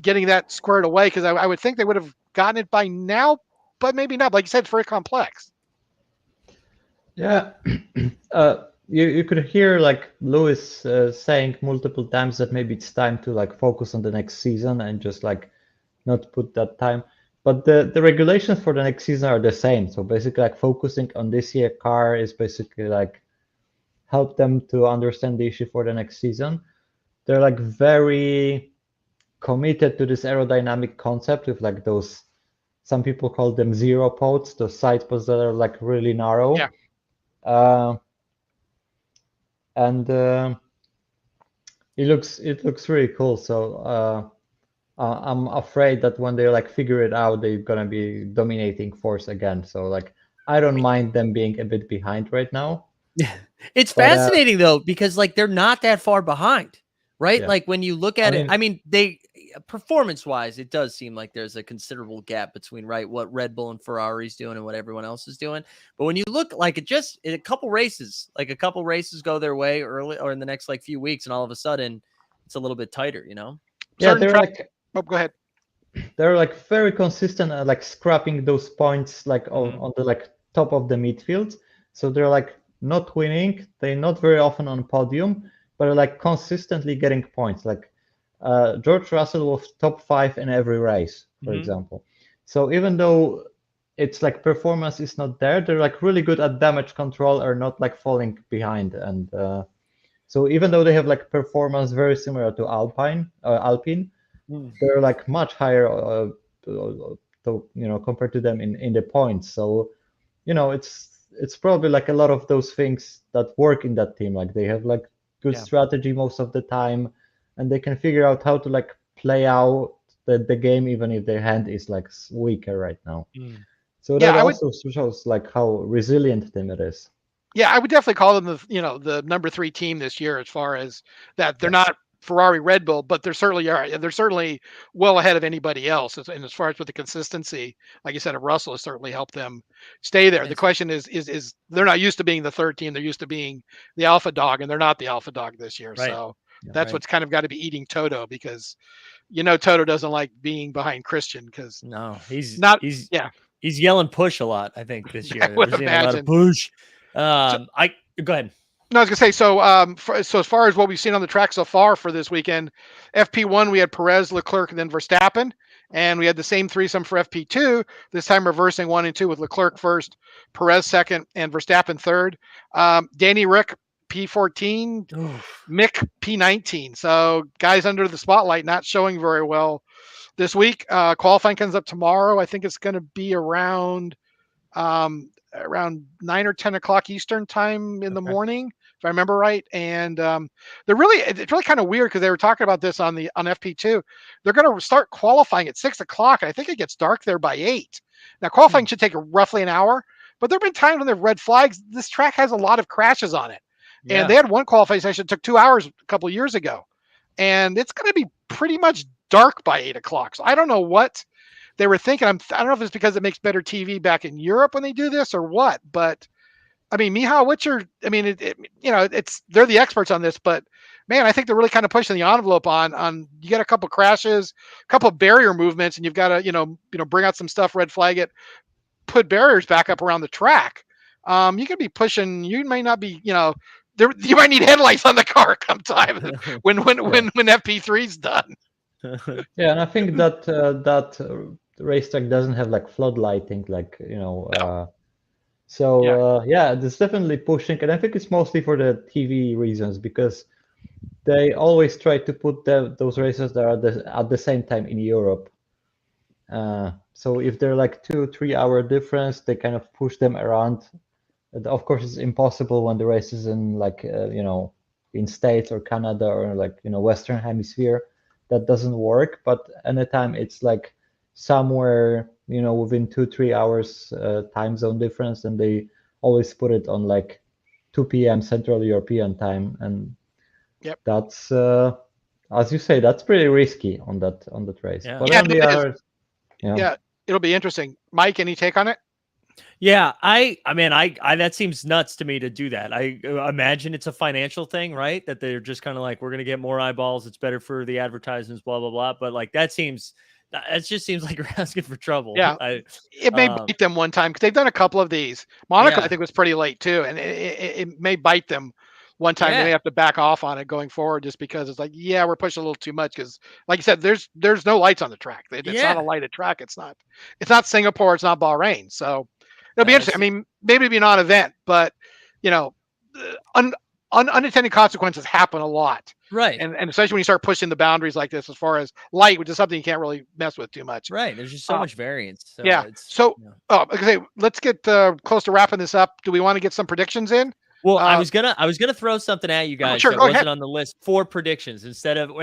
Speaker 4: getting that squared away? Because I would think they would have gotten it by now, but maybe not. Like you said, it's very complex.
Speaker 5: Yeah. You could hear like Lewis saying multiple times that maybe it's time to like focus on the next season and just like not put that time. But the regulations for the next season are the same. So basically, like focusing on this year car is basically like help them to understand the issue for the next season. They're like very committed to this aerodynamic concept with like those, some people call them zero pods, those side pods that are like really narrow.
Speaker 4: Yeah.
Speaker 5: And it looks really cool. So I'm afraid that when they like figure it out, they're gonna be dominating force again. So like I don't mind them being a bit behind right now.
Speaker 1: It's fascinating though, because like they're not that far behind, right?
Speaker 5: Yeah.
Speaker 1: Like when you look at it, I mean, they performance-wise, it does seem like there's a considerable gap between what Red Bull and Ferrari's doing and what everyone else is doing. But when you look, like a couple races go their way early or in the next like few weeks, and all of a sudden it's a little bit tighter,
Speaker 5: Yeah, they're like.
Speaker 4: Oh, go ahead.
Speaker 5: They're like very consistent at like scrapping those points like on the like top of the midfield. So they're like not winning. They're not very often on podium, but they're like consistently getting points. Like George Russell was top 5 in every race, for example. So even though it's like performance is not there, they're like really good at damage control or not like falling behind. And so even though they have like performance very similar to Alpine, they're like much higher, compared to them in the points. So, it's probably like a lot of those things that work in that team. Like they have like good strategy most of the time, and they can figure out how to like play out the game even if their hand is like weaker right now. So that also shows like how resilient team it is.
Speaker 4: Yeah, I would definitely call them the number 3 team this year, as far as that they're not Ferrari, Red Bull, but they're certainly well ahead of anybody else. And as far as with the consistency, like you said, Russell has certainly helped them stay there. The question is they're not used to being the third team. They're used to being the alpha dog, and they're not the alpha dog this year.
Speaker 1: Right.
Speaker 4: So that's what's kind of got to be eating Toto, because Toto doesn't like being behind Christian, because
Speaker 1: he's yelling push a lot, I think, this year.
Speaker 4: I would
Speaker 1: We're seeing a lot of push. Go ahead.
Speaker 4: No, I was gonna say, so as far as what we've seen on the track so far for this weekend, FP1 we had Perez, Leclerc, and then Verstappen, and we had the same threesome for FP2. This time reversing 1 and 2 with Leclerc first, Perez second, and Verstappen third. Danny Rick P14, Mick P19. So guys under the spotlight, not showing very well this week. Qualifying comes up tomorrow. I think it's going to be around 9 or 10 o'clock Eastern time in the morning, if I remember right. And it's really kind of weird, because they were talking about this on FP2. They're going to start qualifying at 6 o'clock. And I think it gets dark there by 8. Now qualifying should take roughly an hour, but there've been times when they've red flags. This track has a lot of crashes on it. Yeah. And they had one qualifying session that took 2 hours a couple of years ago, and it's going to be pretty much dark by 8 o'clock. So I don't know what they were thinking. I don't know if it's because it makes better TV back in Europe when they do this or what, but I mean, Mihal, they're the experts on this, but man, I think they're really kind of pushing the envelope on you get a couple crashes, a couple of barrier movements, and you've got to, bring out some stuff, red flag it, put barriers back up around the track. You could be pushing, you may not be, you might need headlights on the car come time when FP3's done.
Speaker 5: Yeah, and I think that racetrack doesn't have like flood lighting, it's definitely pushing, and I think it's mostly for the TV reasons, because they always try to put those races that are at the same time in Europe. So if they're like 2-3 hour difference, they kind of push them around. Of course, it's impossible when the race is in in States or Canada or Western Hemisphere. That doesn't work. But anytime it's like somewhere within 2-3 hours time zone difference, and they always put it on like 2 p.m. Central European time, and that's as you say, that's pretty risky on that race.
Speaker 4: Yeah.
Speaker 5: But on the others,
Speaker 4: it'll be interesting. Mike, any take on it?
Speaker 1: Yeah, I mean, that seems nuts to me to do that. I imagine it's a financial thing, right? That they're just kind of like, we're going to get more eyeballs. It's better for the advertisements, blah, blah, blah. But like, it just seems like you're asking for trouble.
Speaker 4: Yeah, it may bite them one time, because they've done a couple of these. Monaco, I think, was pretty late too, and it may bite them one time. They may have to back off on it going forward, just because it's like, we're pushing a little too much, because like you said, there's no lights on the track. It's not a lighted track. It's not Singapore. It's not Bahrain. So it'll be interesting. I mean, maybe it'll be a non-event, but unintended consequences happen a lot.
Speaker 1: Right.
Speaker 4: And especially when you start pushing the boundaries like this, as far as light, which is something you can't really mess with too much.
Speaker 1: Right. There's just so much variance. So
Speaker 4: let's get close to wrapping this up. Do we want to get some predictions in?
Speaker 1: Well, I was gonna throw something at you guys that wasn't on the list for predictions and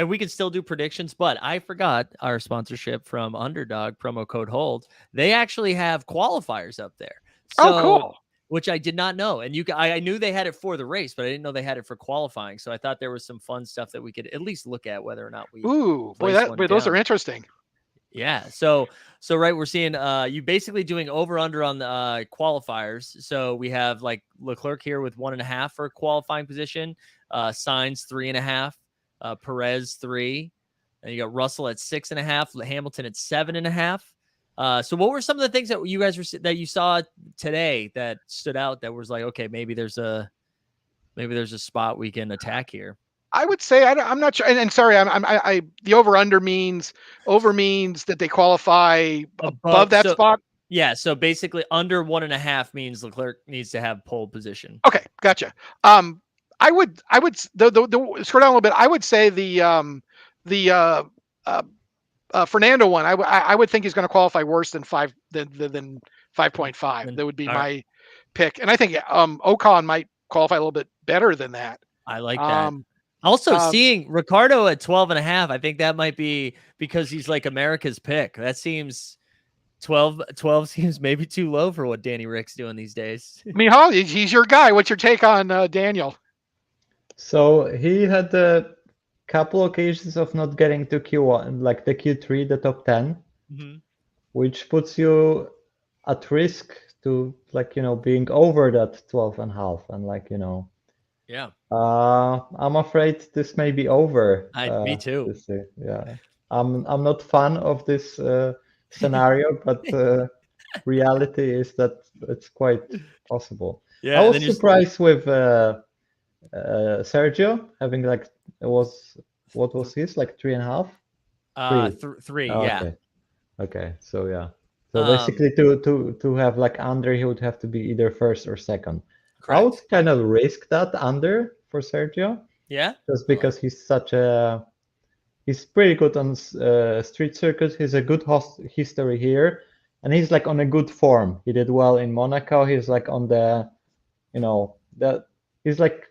Speaker 1: we can still do predictions, but I forgot our sponsorship from Underdog, promo code HOLD. They actually have qualifiers up there. So,
Speaker 4: cool.
Speaker 1: Which I did not know. And I knew they had it for the race, but I didn't know they had it for qualifying. So I thought there was some fun stuff that we could at least look at whether or not we.
Speaker 4: Ooh, boy, those are interesting.
Speaker 1: Yeah. So right, we're seeing you basically doing over under on the qualifiers. So we have like Leclerc here with 1.5 for qualifying position, Sainz 3.5, Perez 3, and you got Russell at 6.5, Hamilton at 7.5. So what were some of the things that you guys that you saw today that stood out that was like, okay, maybe there's a spot we can attack here?
Speaker 4: I would say I'm not sure. And sorry, the over under means that they qualify above that spot.
Speaker 1: Yeah. So basically, under 1.5 means Leclerc needs to have pole position.
Speaker 4: Okay, gotcha. I would the scroll down a little bit. I would say the Fernando one. I would think he's going to qualify worse than 5.5. That would be my pick. And I think Ocon might qualify a little bit better than that.
Speaker 1: I like that. Also, seeing Ricardo at 12.5, I think that might be because he's like America's pick. That seems 12 seems maybe too low for what Danny Rick's doing these days.
Speaker 4: Mihal, he's your guy. What's your take on Daniel?
Speaker 5: So he had couple occasions of not getting to Q1, like the Q3, the top 10, which puts you at risk to like, being over that 12 and a half. And like,
Speaker 1: Yeah.
Speaker 5: I'm afraid this may be over.
Speaker 1: Me too.
Speaker 5: This year. Yeah. I'm not fan of this scenario, but reality is that it's quite possible.
Speaker 1: Yeah.
Speaker 5: I was surprised with Sergio having like what was his like 3.5?
Speaker 1: Three.
Speaker 5: Oh,
Speaker 1: Yeah.
Speaker 5: Okay. So yeah. So basically, to have like under, he would have to be either first or second.
Speaker 1: Correct.
Speaker 5: I would kind of risk that under for Sergio.
Speaker 1: Yeah.
Speaker 5: Just because he's pretty good on street circuits. He's a good history here, and he's like on a good form. He did well in Monaco. He's like on the, that he's like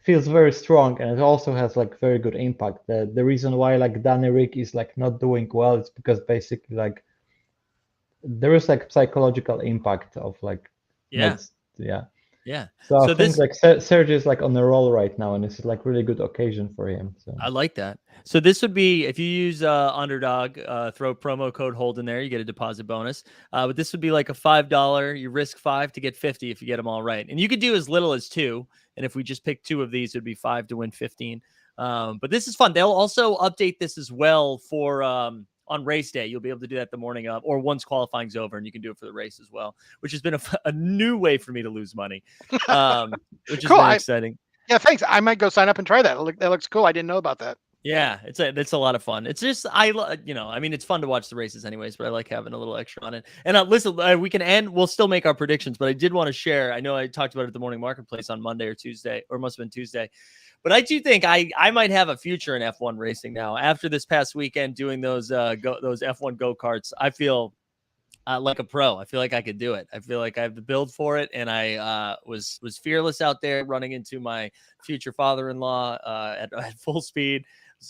Speaker 5: feels very strong, and it also has like very good impact. The reason why like Danny Rick is like not doing well is because basically like there is like psychological impact of like
Speaker 1: Yeah.
Speaker 5: Yeah. So I think
Speaker 1: this,
Speaker 5: like Sergio is like on a roll right now, and this is like really good occasion for him. So
Speaker 1: I like that. So this would be if you use Underdog, throw promo code Hold in there, you get a deposit bonus. But this would be like a $5. You risk 5 to get 50 if you get them all right, and you could do as little as 2. And if we just pick 2 of these, it'd be 5 to win 15. But this is fun. They'll also update this as well for on race day. You'll be able to do that the morning of, or once qualifying's over, and you can do it for the race as well, which has been a new way for me to lose money, which is
Speaker 4: Cool.
Speaker 1: very exciting.
Speaker 4: Yeah, thanks. I might go sign up and try that. That looks cool. I didn't know about that.
Speaker 1: Yeah, it's a lot of fun. It's just I mean, it's fun to watch the races anyways, but I like having a little extra on it. And listen, we can end. We'll still make our predictions, but I did want to share. I know I talked about it at the morning marketplace on Monday or Tuesday, or must have been Tuesday. But I do think I might have a future in F1 racing now. After this past weekend doing those F1 go-karts, I feel like a pro. I feel like I could do it. I feel like I have the build for it, and I was fearless out there running into my future father-in-law at full speed,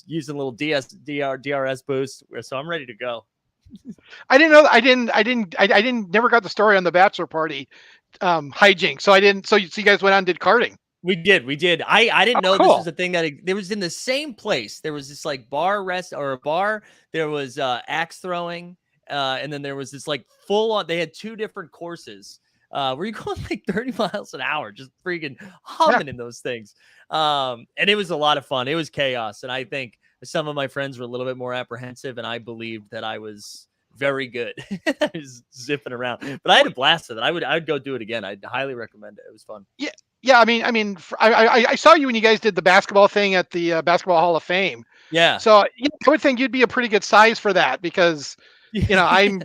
Speaker 1: using a little DRS boost. So I'm ready to go.
Speaker 4: I didn't know. I didn't. Never got the story on the bachelor party hijink. So I didn't. So you guys went out and did karting.
Speaker 1: We did. I didn't know
Speaker 4: cool.
Speaker 1: This was a thing that there was in the same place. There was this like bar rest or a bar. There was axe throwing, and then there was this like full on. They had 2 different courses where you going like 30 miles an hour, just freaking humming in those things. And it was a lot of fun. It was chaos, and I think some of my friends were a little bit more apprehensive, and I believed that I was very good. I was zipping around, but I had a blast with it. I'd go do it again. I'd highly recommend it. It was fun.
Speaker 4: Yeah. Yeah, I mean, I saw you when you guys did the basketball thing at the Basketball Hall of Fame.
Speaker 1: Yeah.
Speaker 4: So I would think you'd be a pretty good size for that because, I've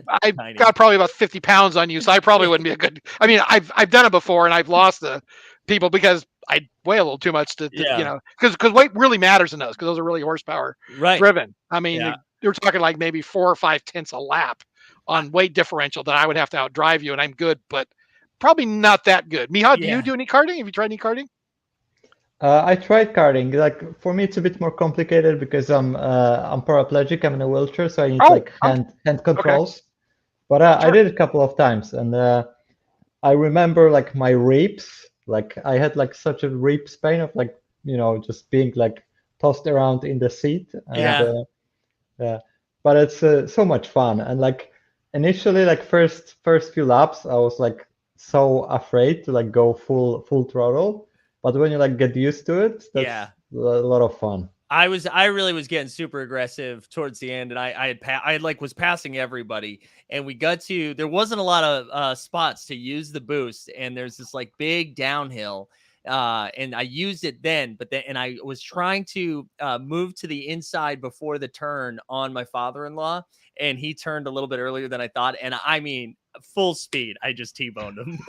Speaker 4: got probably about 50 pounds on you, so I probably wouldn't be a good. I mean, I've done it before, and I've lost the people because I weigh a little too much to because weight really matters in those because those are really horsepower driven. I mean, you're talking like maybe 4 or 5 tenths a lap on weight differential that I would have to outdrive you, and I'm good, but probably not that good. Miha, do you do any karting? Have you tried any karting?
Speaker 5: I tried karting. Like for me, it's a bit more complicated because I'm paraplegic. I'm in a wheelchair, so I need like hand controls. Okay. But I did it a couple of times, and I remember like my ribs. Like I had like such a ribs pain of like just being like tossed around in the seat. And, but it's so much fun, and like initially like first few laps, I was like so afraid to like go full throttle, but when you like get used to it, that's a lot of fun.
Speaker 1: I really was getting super aggressive towards the end, and I was passing everybody, and we got to, there wasn't a lot of spots to use the boost, and there's this like big downhill, and I used it then, and I was trying to move to the inside before the turn on my father-in-law, and he turned a little bit earlier than I thought, and I mean full speed, I just T-boned him.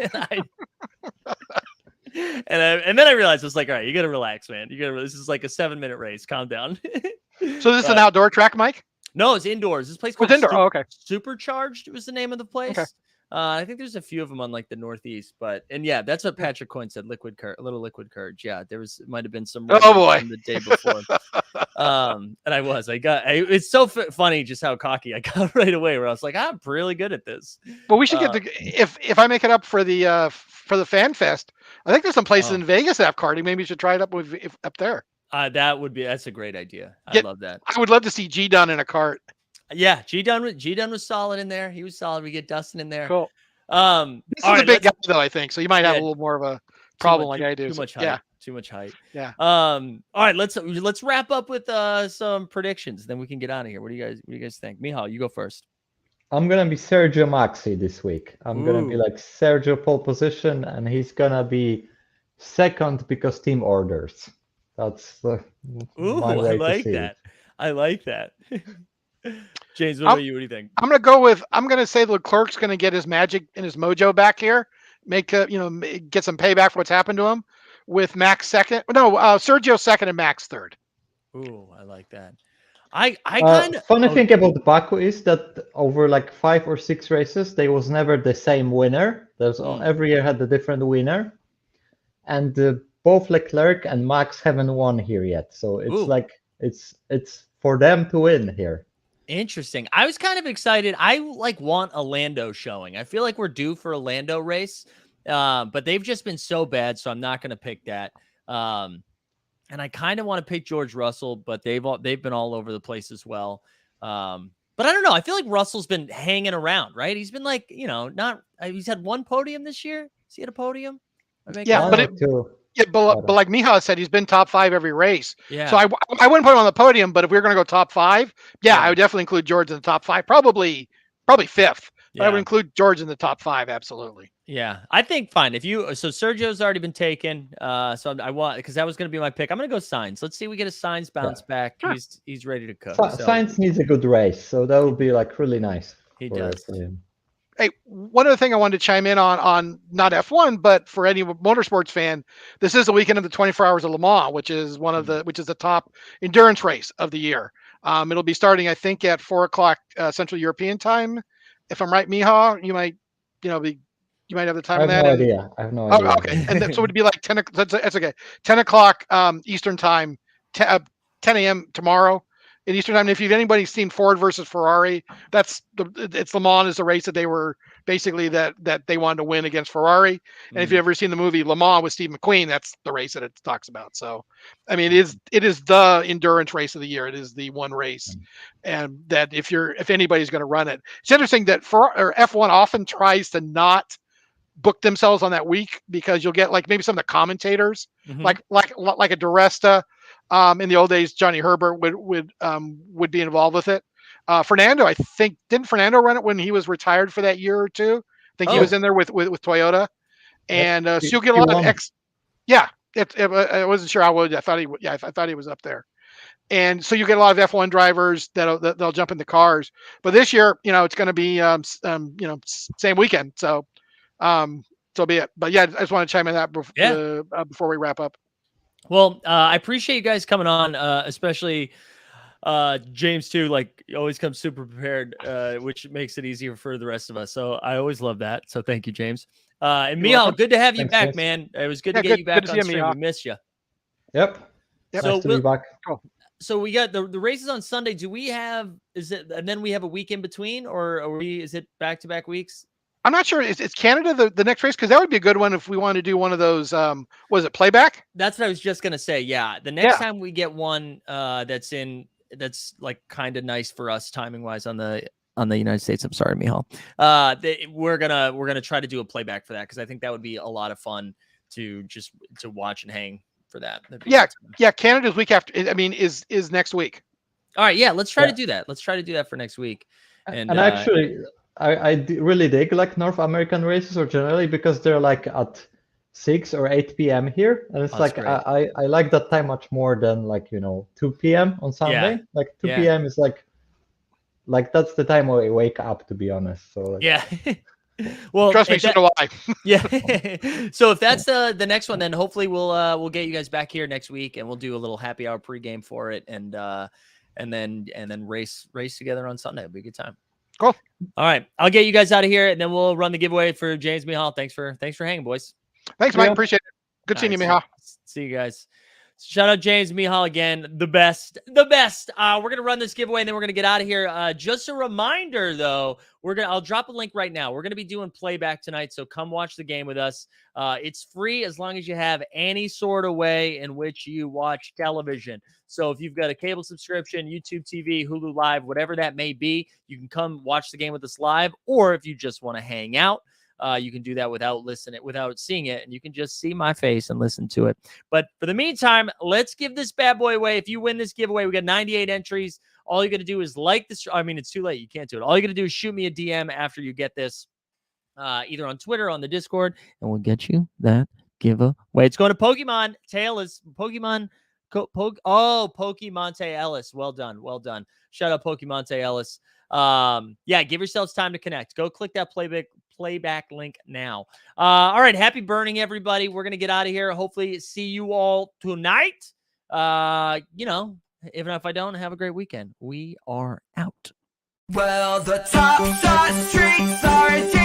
Speaker 1: And then I realized I was like, all right, you got to relax, man. This is like a 7-minute race. Calm down.
Speaker 4: So this is an outdoor track, Mike?
Speaker 1: No, it's indoors. This place called
Speaker 4: indoor. Okay.
Speaker 1: Supercharged was the name of the place. Okay. I think there's a few of them on like the Northeast, that's what Patrick Coyne said. A little liquid courage. Yeah, might have been some.
Speaker 4: Oh boy,
Speaker 1: from the day before. And it's so funny just how cocky I got right away. Where I was like, I'm really good at this.
Speaker 4: Well, we should get if I make it up for the Fan Fest. I think there's some places in Vegas that have karting. Maybe you should try it up up there.
Speaker 1: That's a great idea. I
Speaker 4: Yeah.
Speaker 1: love that.
Speaker 4: I would love to see G Dunn in a cart.
Speaker 1: Yeah, G Dunn was solid in there. He was solid. We get Dustin in there.
Speaker 4: Cool.
Speaker 1: All
Speaker 4: This is
Speaker 1: right,
Speaker 4: a big guy though, I think. So you might have
Speaker 1: Yeah.
Speaker 4: a little more of a problem like I do.
Speaker 1: Too
Speaker 4: So,
Speaker 1: much height.
Speaker 4: yeah.
Speaker 1: Too much height.
Speaker 4: Yeah.
Speaker 1: All right, let's wrap up with some predictions. Then we can get out of here. What do you guys think? Mihal, you go first.
Speaker 5: I'm gonna be Sergio Maxi this week. I'm gonna be
Speaker 1: Ooh.
Speaker 5: like Sergio pole position, and he's gonna be second because team orders. That's my way to see it.
Speaker 1: I like that. James, what about you? What do you think?
Speaker 4: I'm gonna say Leclerc's gonna get his magic and his mojo back here, get some payback for what's happened to him, with Max second. No, Sergio second and Max third.
Speaker 1: Ooh, I like that. I kind of
Speaker 5: funny thing about Baku is that over like 5 or 6 races, there was never the same winner. Every year had a different winner, and both Leclerc and Max haven't won here yet. So it's it's for them to win here.
Speaker 1: Interesting. I was kind of excited. I want a Lando showing. I feel like we're due for a Lando race, but they've just been so bad, so I'm not going to pick that. And I kind of want to pick George Russell, but they've been all over the place as well. But I don't know. I feel like Russell's been hanging around, right? He's been he's had one podium this year. Has he had a podium?
Speaker 4: Yeah, but like Mihal said, he's been top 5 every race.
Speaker 1: Yeah.
Speaker 4: So I wouldn't put him on the podium, but if we were going to go top 5, I would definitely include George in the top 5, probably 5th. But I would include George in the top 5, absolutely.
Speaker 1: Yeah, I think fine. So Sergio's already been taken. So I want, because that was going to be my pick. I'm going to go Sainz. Let's see if we get a Sainz bounce back.
Speaker 4: Sure.
Speaker 1: He's ready to cook.
Speaker 5: Sainz needs a good race, so that would be like really nice.
Speaker 1: He does.
Speaker 5: For him.
Speaker 4: Hey, one other thing I wanted to chime in on not F1, but for any motorsports fan, this is the weekend of the 24 Hours of Le Mans, which is the top endurance race of the year. It'll be starting, I think, at 4:00 Central European time. If I'm right, Miha, you might have the time on that.
Speaker 5: I have no idea.
Speaker 4: Oh, okay, and so it would be like 10. That's okay. 10 o'clock Eastern time, 10 a.m. tomorrow. In Eastern time, if anybody's seen Ford versus Ferrari, it's Le Mans is the race that they were basically that they wanted to win against Ferrari. And if you've ever seen the movie Le Mans with Steve McQueen, that's the race that it talks about. So, I mean, it is the endurance race of the year. It is the one race, and that if anybody's going to run it, it's interesting that F1 often tries to not book themselves on that week, because you'll get like maybe some of the commentators, like a DiResta. In the old days, Johnny Herbert would be involved with it. Fernando, I think, didn't Fernando run it when he was retired for that year or two? I think he was in there with Toyota, and so you'll get a lot of Yeah, I wasn't sure how would. I thought he was up there, and so you get a lot of F1 drivers that'll jump in the cars. But this year, it's going to be same weekend, so be it. But yeah, I just want to chime in that before we wrap up.
Speaker 1: Well, I appreciate you guys coming on, especially James too. Like, always comes super prepared, which makes it easier for the rest of us. So I always love that. So thank you, James. And Mihal, good to have you back, man. It was good to get you back on stream. We missed you.
Speaker 5: Yep.
Speaker 1: So
Speaker 5: nice to be back.
Speaker 1: Cool. So we got the races on Sunday. Do we have? And then we have a week in between, or is it back-to-back weeks?
Speaker 4: I'm not sure. Is Canada the next race? Because that would be a good one if we want to do one of those. Was it playback?
Speaker 1: That's what I was just gonna say. Yeah, the next time we get one that's like kind of nice for us timing wise on the United States. I'm sorry, Mihal. We're gonna try to do a playback for that, because I think that would be a lot of fun to watch and hang for that.
Speaker 4: Yeah. Canada's week after. I mean, is next week.
Speaker 1: All right. Yeah. Let's try to do that. Let's try to do that for next week. And
Speaker 5: actually, I really dig like North American races, or generally, because they're like at 6 or 8 p.m. here, and it's like I like that time much more than 2 p.m. on Sunday. Like 2 p.m. is like that's the time I wake up, to be honest. So
Speaker 1: well,
Speaker 4: trust me, so do I.
Speaker 1: Yeah. So if that's the next one, then hopefully we'll get you guys back here next week, and we'll do a little happy hour pregame for it, and then race together on Sunday. It'll be a good time.
Speaker 4: Cool.
Speaker 1: All right, I'll get you guys out of here, and then we'll run the giveaway for James Mihal. Thanks for hanging, boys.
Speaker 4: Thanks, Mike. Appreciate it. Good seeing you, Mihal.
Speaker 1: See you guys. Shout out James Mihal again. The best. We're going to run this giveaway and then we're going to get out of here. Just a reminder though, I'll drop a link right now. We're going to be doing playback tonight. So come watch the game with us. It's free as long as you have any sort of way in which you watch television. So if you've got a cable subscription, YouTube TV, Hulu Live, whatever that may be, you can come watch the game with us live. Or if you just want to hang out, you can do that without seeing it, and you can just see my face and listen to it. But for the meantime, let's give this bad boy away. If you win this giveaway, we got 98 entries. All you got to do is like this. I mean, it's too late. You can't do it. All you got to do is shoot me a DM after you get this, either on Twitter or on the Discord, and we'll get you that giveaway. It's going to Pokemon Taylor's Pokemon. Pokemon Ellis. Well done. Shout out Pokemon Ellis. Give yourselves time to connect. Go click that playback link now. All right. Happy burning, everybody. We're going to get out of here. Hopefully see you all tonight. Even if I don't, have a great weekend. We are out.
Speaker 2: Well, the top shot streets are